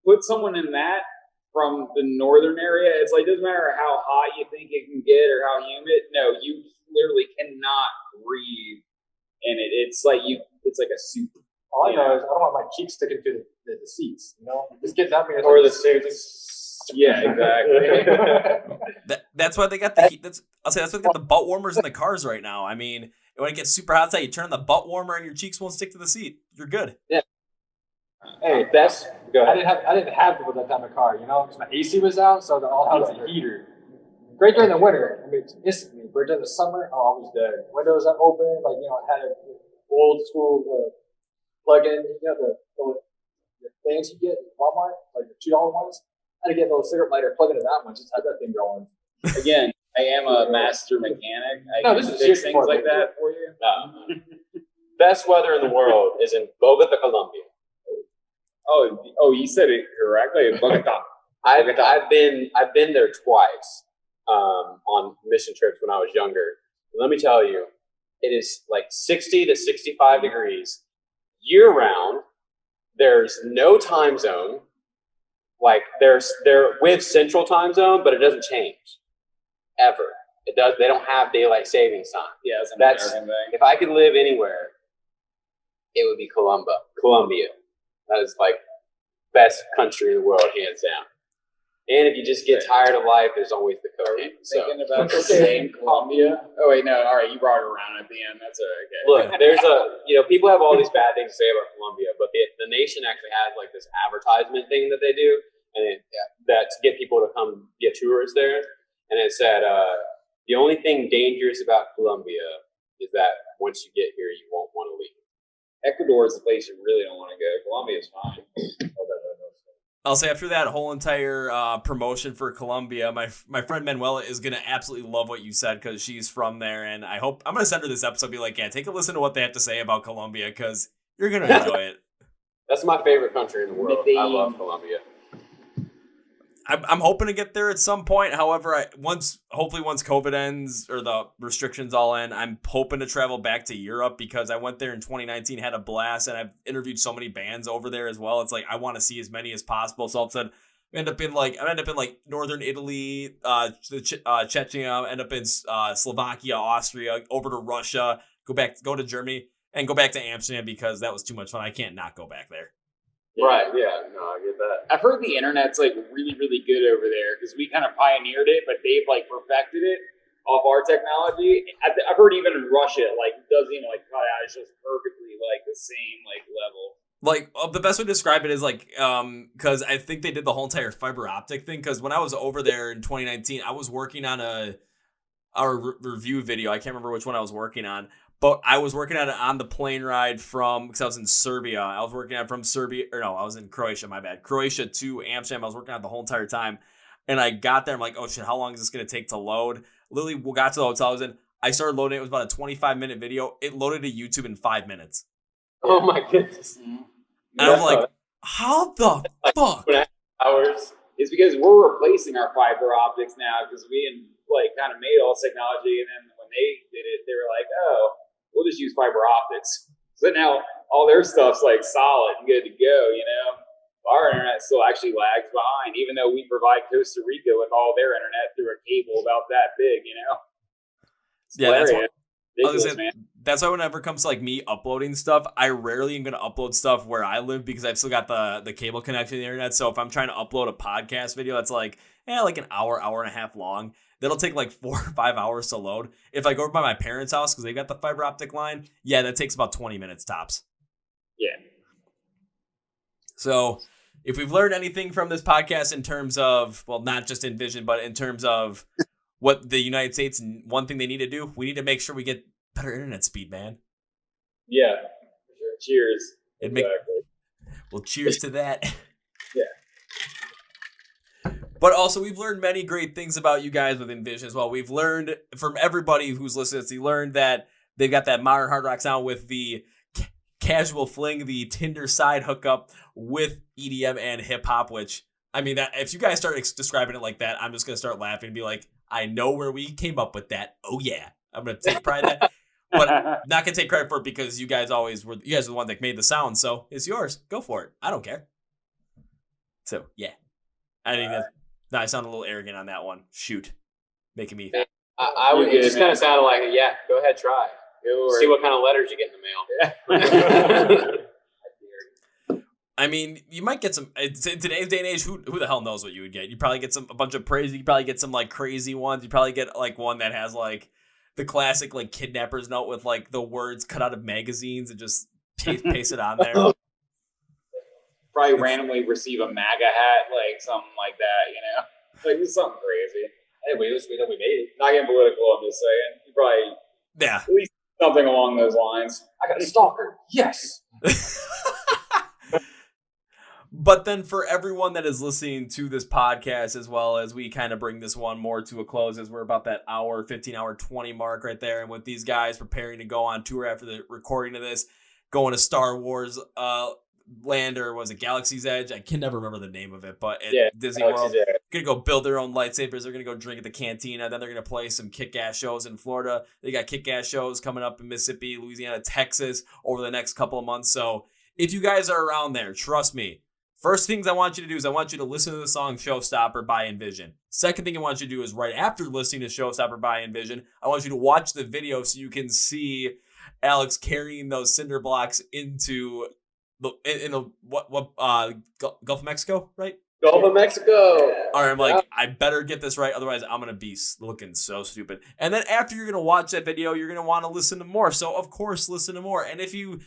put someone in that from the northern area. It's like, doesn't matter how hot you think it can get or how humid. No, you literally cannot breathe. And it's like a soup. All I know is I don't want my cheeks sticking to the seats. Just get that near Or the suits. Yeah, exactly. That's why they got the heat. I'll say that's why they got the butt warmers in the cars right now. I mean, when it gets super hot outside, you turn on the butt warmer and your cheeks won't stick to the seat. You're good. Yeah. Hey, Go ahead. I didn't have to put that type of car, because my AC was out, so all I had was a heater. Great during the winter, instantly. But during the summer, I was dead. Windows are open, I had an old school plug-in, the fans you get at Walmart, like the $2 ones. I had to get a little cigarette lighter, plug into that one, just have that thing going. Again, I am a master mechanic. I can fix things like that for you. Best weather in the world is in Bogota, Colombia. Oh, you said it correctly. Bogota. I've been there twice on mission trips when I was younger. Let me tell you, it is like 60 to 65 degrees year round. There's no time zone. Like they're with central time zone, but it doesn't change ever. It does. They don't have daylight savings time. Yeah, that's an American thing. If I could live anywhere, it would be Colombia. That is like best country in the world, hands down. And if you just get tired of life, there's always the cocaine. Thinking about the same Colombia. Oh wait, no. All right, you brought it around at the end. That's okay. Look, there's people have all these bad things to say about Colombia, but the nation actually has like this advertisement thing that they do, and that to get people to come get tourists there. And it said the only thing dangerous about Colombia is that once you get here, you won't want to leave. Ecuador is the place you really don't want to go. Colombia is fine. I'll say after that whole entire promotion for Colombia, my friend Manuela is going to absolutely love what you said because she's from there. And I'm going to send her this episode, be like, yeah, take a listen to what they have to say about Colombia because you're going to enjoy it. That's my favorite country in the world. I love Colombia. I'm hoping to get there at some point. However, hopefully once COVID ends or the restrictions all end, I'm hoping to travel back to Europe because I went there in 2019, had a blast, and I've interviewed so many bands over there as well. It's like I want to see as many as possible. So all of a sudden, I end up in like northern Italy, Chechnya, end up in Slovakia, Austria, over to Russia, go to Germany, and go back to Amsterdam because that was too much fun. I can't not go back there. Right, yeah, no, I get that. I've heard the internet's like really, really good over there because we kind of pioneered it, but they've like perfected it off our technology. I've heard even in Russia, like it doesn't even like cut out; it's just perfectly like the same like level. Like the best way to describe it is like, because I think they did the whole entire fiber optic thing. Because when I was over there in 2019, I was working on our review video. I can't remember which one I was working on. But I was working on it on the plane ride because I was in Serbia. I was working on it from Serbia, or no, I was in Croatia, my bad. Croatia to Amsterdam. I was working on it the whole entire time. And I got there, I'm like, oh shit, how long is this going to take to load? Literally, we got to the hotel I was in. I started loading it. It was about a 25-minute video. It loaded to YouTube in 5 minutes. Oh my goodness. And I'm like, how the fuck? Hours. It's because we're replacing our fiber optics now because we like kind of made all this technology, and then when they did it, they were like, oh, we'll just use fiber optics. So now all their stuff's like solid and good to go, you know? Our internet still actually lags behind, even though we provide Costa Rica with all their internet through a cable about that big, you know? It's that's why whenever it comes to like me uploading stuff, I rarely am going to upload stuff where I live because I've still got the cable connection to the internet. So if I'm trying to upload a podcast video that's like an hour and a half long, that'll take like 4 or 5 hours to load. If I go over by my parents' house because they've got the fiber optic line, that takes about 20 minutes tops. Yeah. So if we've learned anything from this podcast in terms of, well, not just NVision, but in terms of what the United States, one thing they need to do, we need to make sure we get better internet speed, man. Yeah. Cheers. Well, cheers to that. Yeah. But also, we've learned many great things about you guys with NVision as well. We've learned from everybody who's listening, we learned that they've got that modern hard rock sound with the casual fling, the Tinder side hookup with EDM and hip hop, which, I mean, that if you guys start describing it like that, I'm just going to start laughing and be like, I know where we came up with that. Oh, yeah. I'm going to take pride in that. But not going to take credit for it because you guys are the one that made the sound. So it's yours. Go for it. I don't care. So, yeah. I think I sound a little arrogant on that one. Shoot. Making me. It just kind of sounded like, yeah, go ahead, try. See what kind of letters you get in the mail. I mean, you might get some, in today's day and age, who the hell knows what you would get? You'd probably get a bunch of praise. You'd probably get some like crazy ones. You'd probably get like one that has like the classic like kidnapper's note with like the words cut out of magazines and just paste it on there. Probably randomly receive a MAGA hat, like something like that, you know? Like it's something crazy. Hey, we know we made it. Not getting political, I'm just saying. You probably at least something along those lines. I got a stalker. Yes. But then for everyone that is listening to this podcast, as well as we kind of bring this one more to a close, as we're about that 15 hour 20 mark right there. And with these guys preparing to go on tour after the recording of this, going to Star Wars land, or was it Galaxy's Edge? I can never remember the name of it, but at Disney World, they're going to go build their own lightsabers. They're going to go drink at the cantina. Then they're going to play some kick-ass shows in Florida. They got kick-ass shows coming up in Mississippi, Louisiana, Texas over the next couple of months. So if you guys are around there, trust me, first things I want you to do is I want you to listen to the song Showstopper by NVision. Second thing I want you to do is right after listening to Showstopper by NVision, I want you to watch the video so you can see Alex carrying those cinder blocks into the Gulf of Mexico, right? Gulf of Mexico. All right, I'm like, I better get this right, otherwise I'm gonna be looking so stupid. And then after you're gonna watch that video, you're gonna want to listen to more. So of course, listen to more. And if you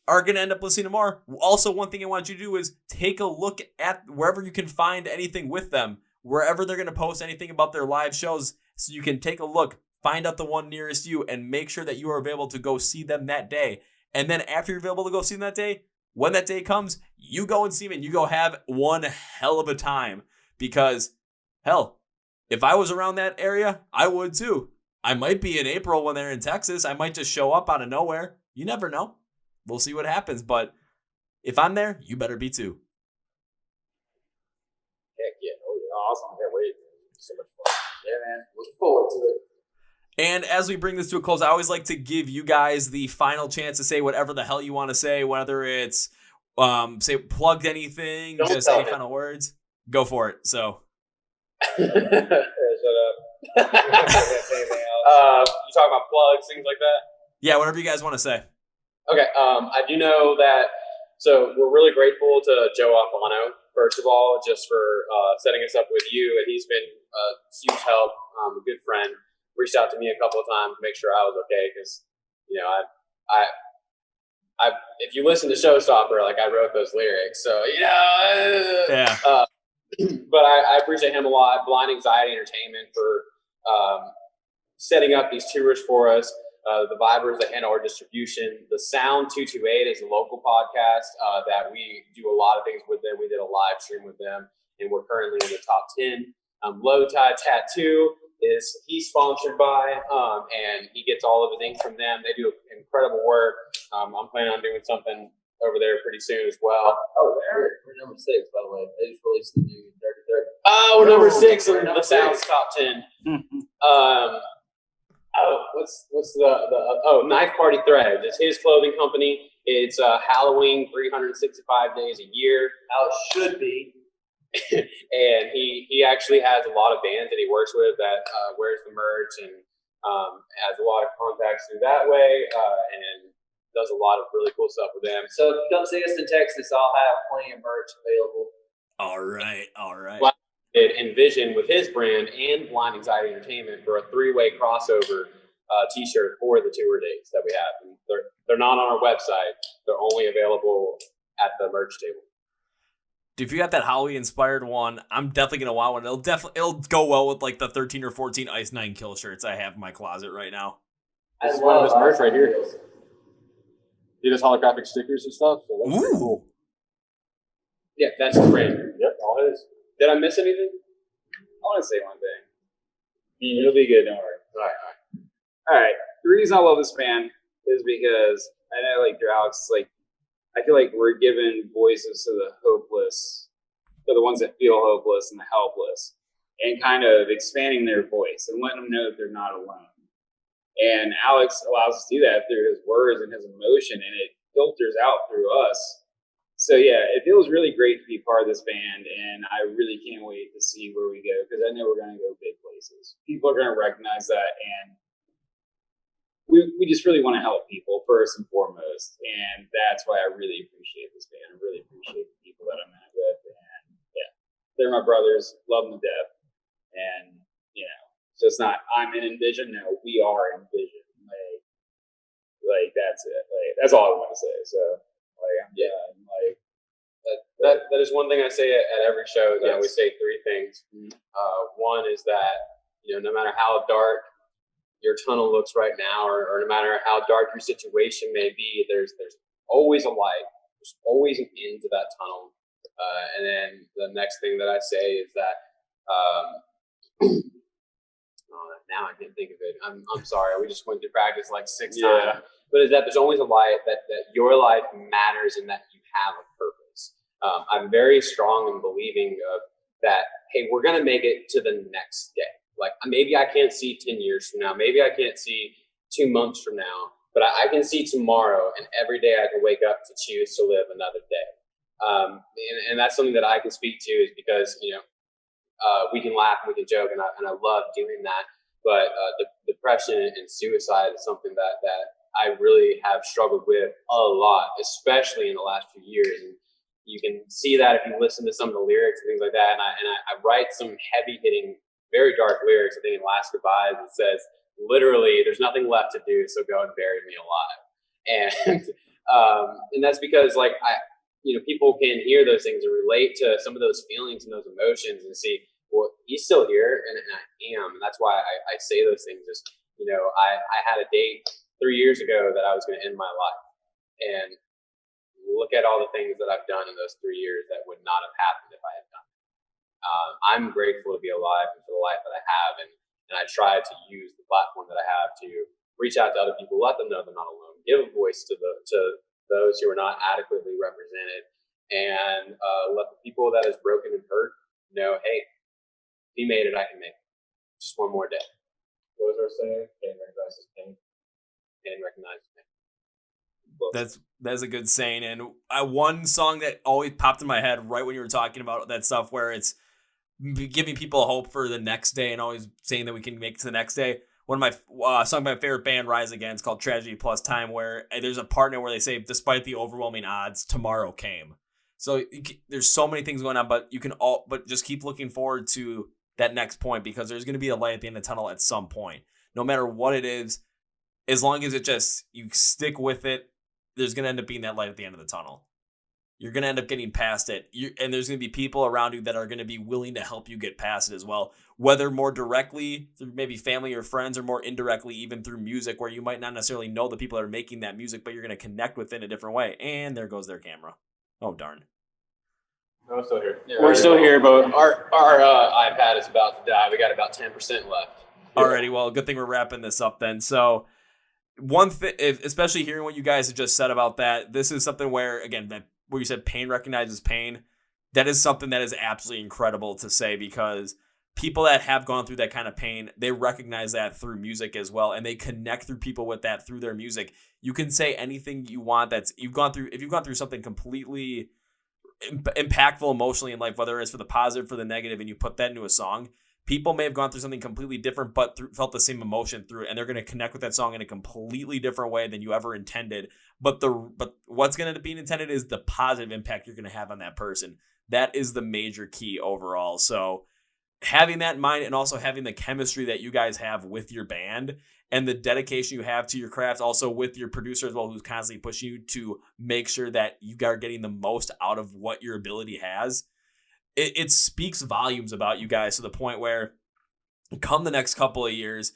are gonna end up listening to more, also one thing I want you to do is take a look at wherever you can find anything with them, wherever they're gonna post anything about their live shows, so you can take a look, find out the one nearest you, and make sure that you are available to go see them that day. And then after you're available to go see them that day, when that day comes, you go and see them and you go have one hell of a time. Because, hell, if I was around that area, I would too. I might be in April when they're in Texas. I might just show up out of nowhere. You never know. We'll see what happens. But if I'm there, you better be too. Heck yeah. Oh, yeah. Awesome. Can't wait. So much fun. Yeah, man. Looking forward to it. And as we bring this to a close, I always like to give you guys the final chance to say whatever the hell you want to say, whether it's say plugged anything, just any final words. Go for it. So Shut up. You talking about plugs, things like that? yeah, whatever you guys want to say. Okay. I do know that So we're really grateful to Joe Alfano, first of all, just for setting us up with you. And he's been a huge help, a good friend. Reached out to me a couple of times to make sure I was okay because, I if you listen to Showstopper, like I wrote those lyrics. So, Yeah. But I appreciate him a lot. Blind Anxiety Entertainment for setting up these tours for us. The Vibers that handle our distribution. The Sound 228 is a local podcast that we do a lot of things with them. We did a live stream with them, and we're currently in the top 10. Low Tide Tattoo he's sponsored by, and he gets all of his ink from them. They do incredible work. I'm planning on doing something over there pretty soon as well. Oh, we're number 6, by the way. They just released the new 33rd. Oh, we're number 6 in the Sound's top 10. What's the Knife Party Threads? It's his clothing company. It's Halloween 365 days a year. How it should be. And he actually has a lot of bands that he works with that wears the merch and has a lot of contacts through that way and does a lot of really cool stuff with them. So if you come see us in Texas, I'll have plenty of merch available. All right. Did NVision with his brand and Blind Anxiety Entertainment for a 3-way crossover T-shirt for the tour dates that we have. And they're not on our website. They're only available at the merch table. Dude, if you got that Halloween inspired one, I'm definitely gonna want one. It'll go well with like the 13 or 14 Ice 9 Kill shirts I have in my closet right now. This is one of his merch right here. He does holographic stickers and stuff. So that's pretty cool. Yeah, that's his brand. Yep, all his. Did I miss anything? I want to say one thing. It'll be good, don't worry. All right. The reason I love this band is because I know, like, Alex, like, I feel like we're giving voices to the hopeless, to the ones that feel hopeless and the helpless, and kind of expanding their voice and letting them know that they're not alone. And Alex allows us to do that through his words and his emotion, and it filters out through us. So, yeah, it feels really great to be part of this band, and I really can't wait to see where we go because I know we're going to go big places. People are going to recognize that, and we just really want to help people first and foremost, and that's why I really appreciate this band. I really appreciate the people that I'm in it with, and yeah, they're my brothers, love them to death, and so it's not I'm in NVision, no, we are NVision. Like that's it. Like that's all I want to say. So that is one thing I say at every show. Is I always say 3 things. One is that no matter how dark your tunnel looks right now, or no matter how dark your situation may be, there's always a light. There's always an end to that tunnel. And then the next thing that I say is that now I can't think of it. I'm sorry. We just went through practice like 6 times. But is that there's always a light, that your life matters and that you have a purpose. I'm very strong in believing of that, hey, we're going to make it to the next day. Like maybe I can't see 10 years from now. Maybe I can't see 2 months from now. But I can see tomorrow, and every day I can wake up to choose to live another day. And that's something that I can speak to is because, we can laugh and we can joke, and I love doing that. But depression and suicide is something that I really have struggled with a lot, especially in the last few years. And you can see that if you listen to some of the lyrics and things like that. And I write some heavy-hitting, very dark lyrics, I think, in Last Goodbyes. It says, literally, there's nothing left to do, so go and bury me alive. And that's because, like, people can hear those things and relate to some of those feelings and those emotions and see, well, he's still here, and I am. And that's why I say those things. Is, I had a date 3 years ago that I was going to end my life. And look at all the things that I've done in those 3 years that would not have happened if I had done it. I'm grateful to be alive and for the life that I have. And I try to use the platform that I have to reach out to other people, let them know they're not alone, give a voice to those who are not adequately represented, and let the people that is broken and hurt know, hey, if he made it, I can make it. Just one more day. What was our saying? Pain recognizes pain. Pain recognizes pain. That's a good saying. And one song that always popped in my head right when you were talking about that stuff, where it's giving people hope for the next day and always saying that we can make it to the next day, one of my song by my favorite band, Rise Against, called Tragedy Plus Time, where there's a partner where they say, despite the overwhelming odds, tomorrow came. So there's so many things going on, but but just keep looking forward to that next point, because there's going to be a light at the end of the tunnel at some point. No matter what it is, as long as you stick with it, there's going to end up being that light at the end of the tunnel. You're going to end up getting past it. And there's going to be people around you that are going to be willing to help you get past it as well, whether more directly through maybe family or friends, or more indirectly even through music, where you might not necessarily know the people that are making that music, but you're going to connect with it in a different way. And there goes their camera. Oh, darn. No, I'm still here. Yeah, we're still here, but our iPad is about to die. We got about 10% left. Alrighty, well, good thing we're wrapping this up then. So one thing, especially hearing what you guys have just said about that, this is something where, again, where you said pain recognizes pain, that is something that is absolutely incredible to say, because people that have gone through that kind of pain, they recognize that through music as well, and they connect through people with that through their music. You can say anything you want if you've gone through something completely impactful emotionally in life, whether it's for the positive, for the negative, and you put that into a song, people may have gone through something completely different, but felt the same emotion through it, and they're going to connect with that song in a completely different way than you ever intended. But what's going to be intended is the positive impact you're going to have on that person. That is the major key overall. So having that in mind, and also having the chemistry that you guys have with your band, and the dedication you have to your craft, also with your producer as well, who's constantly pushing you to make sure that you are getting the most out of what your ability has, it speaks volumes about you guys, to the point where come the next couple of years,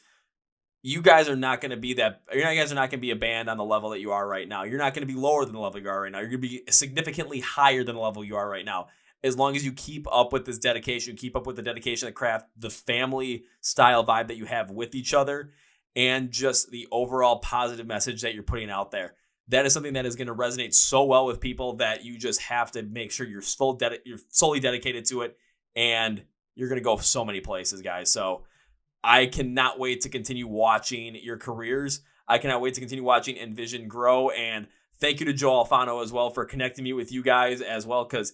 you guys are not going to be a band on the level that you are right now. You're not going to be lower than the level you are right now. You're going to be significantly higher than the level you are right now. As long as you keep up with this dedication, keep up with the dedication of the craft, the family style vibe that you have with each other, and just the overall positive message that you're putting out there. That is something that is going to resonate so well with people that you just have to make sure you're solely dedicated to it, and you're going to go so many places, guys. So I cannot wait to continue watching your careers. I cannot wait to continue watching NVision grow, and thank you to Joe Alfano as well for connecting me with you guys as well, because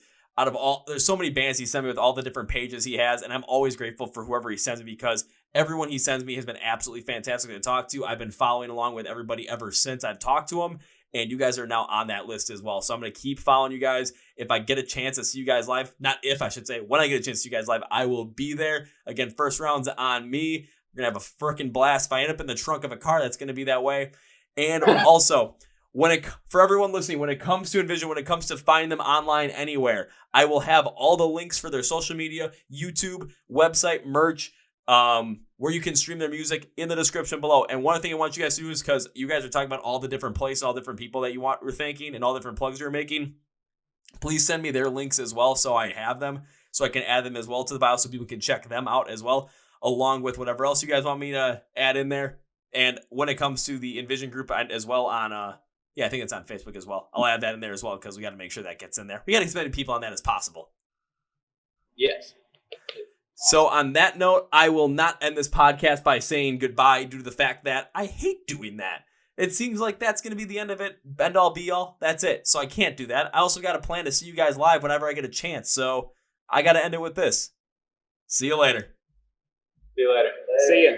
there's so many bands he sent me with all the different pages he has, and I'm always grateful for whoever he sends me, because everyone he sends me has been absolutely fantastic to talk to. I've been following along with everybody ever since I've talked to him, and you guys are now on that list as well. So I'm going to keep following you guys. If I get a chance to see you guys live, when I get a chance to see you guys live, I will be there. Again, first round's on me. We're going to have a freaking blast. If I end up in the trunk of a car, that's going to be that way. And also, for everyone listening, when it comes to NVision, when it comes to finding them online anywhere, I will have all the links for their social media, YouTube, website, merch, where you can stream their music in the description below. And one thing I want you guys to do is, because you guys are talking about all the different places, all different people that you're thanking, and all different plugs you're making, please send me their links as well, so I have them, so I can add them as well to the bio, so people can check them out as well, along with whatever else you guys want me to add in there. And when it comes to the NVision group as well on I think it's on Facebook as well. I'll add that in there as well, because we got to make sure that gets in there. We got to get as many people on that as possible. Yes. So on that note, I will not end this podcast by saying goodbye, due to the fact that I hate doing that. It seems like that's going to be the end of it. End all be all. That's it. So I can't do that. I also got a plan to see you guys live whenever I get a chance. So I got to end it with this. See you later. See you later. See ya.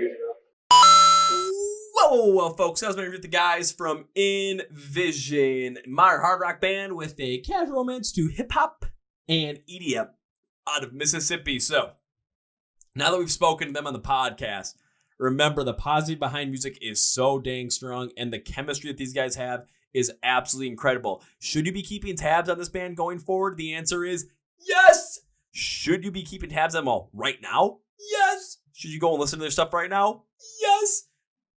Whoa, folks. I was going to the guys from NVision, modern hard rock band with a casual romance to hip hop and EDM out of Mississippi. So now that we've spoken to them on the podcast, remember, the positive behind music is so dang strong, and the chemistry that these guys have is absolutely incredible. Should you be keeping tabs on this band going forward? The answer is yes. Should you be keeping tabs on them all right now? Yes. Should you go and listen to their stuff right now? Yes.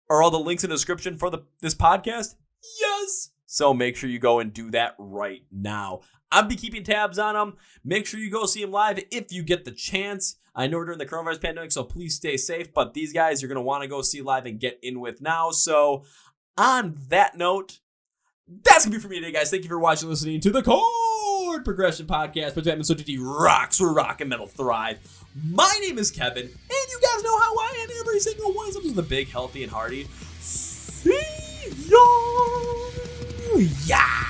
Are all the links in the description for this podcast? Yes. So make sure you go and do that right now. I'll be keeping tabs on them. Make sure you go see them live if you get the chance. I know we're during the coronavirus pandemic, so please stay safe. But these guys you're going to want to go see live and get in with now. So on that note, that's going to be for me today, guys. Thank you for watching and listening to the Chord Progression Podcast. But so DD rocks where rock and metal thrive. My name is Kevin, and you guys know how I end every single one of them, the big, healthy, and hearty. See ya! Yeah!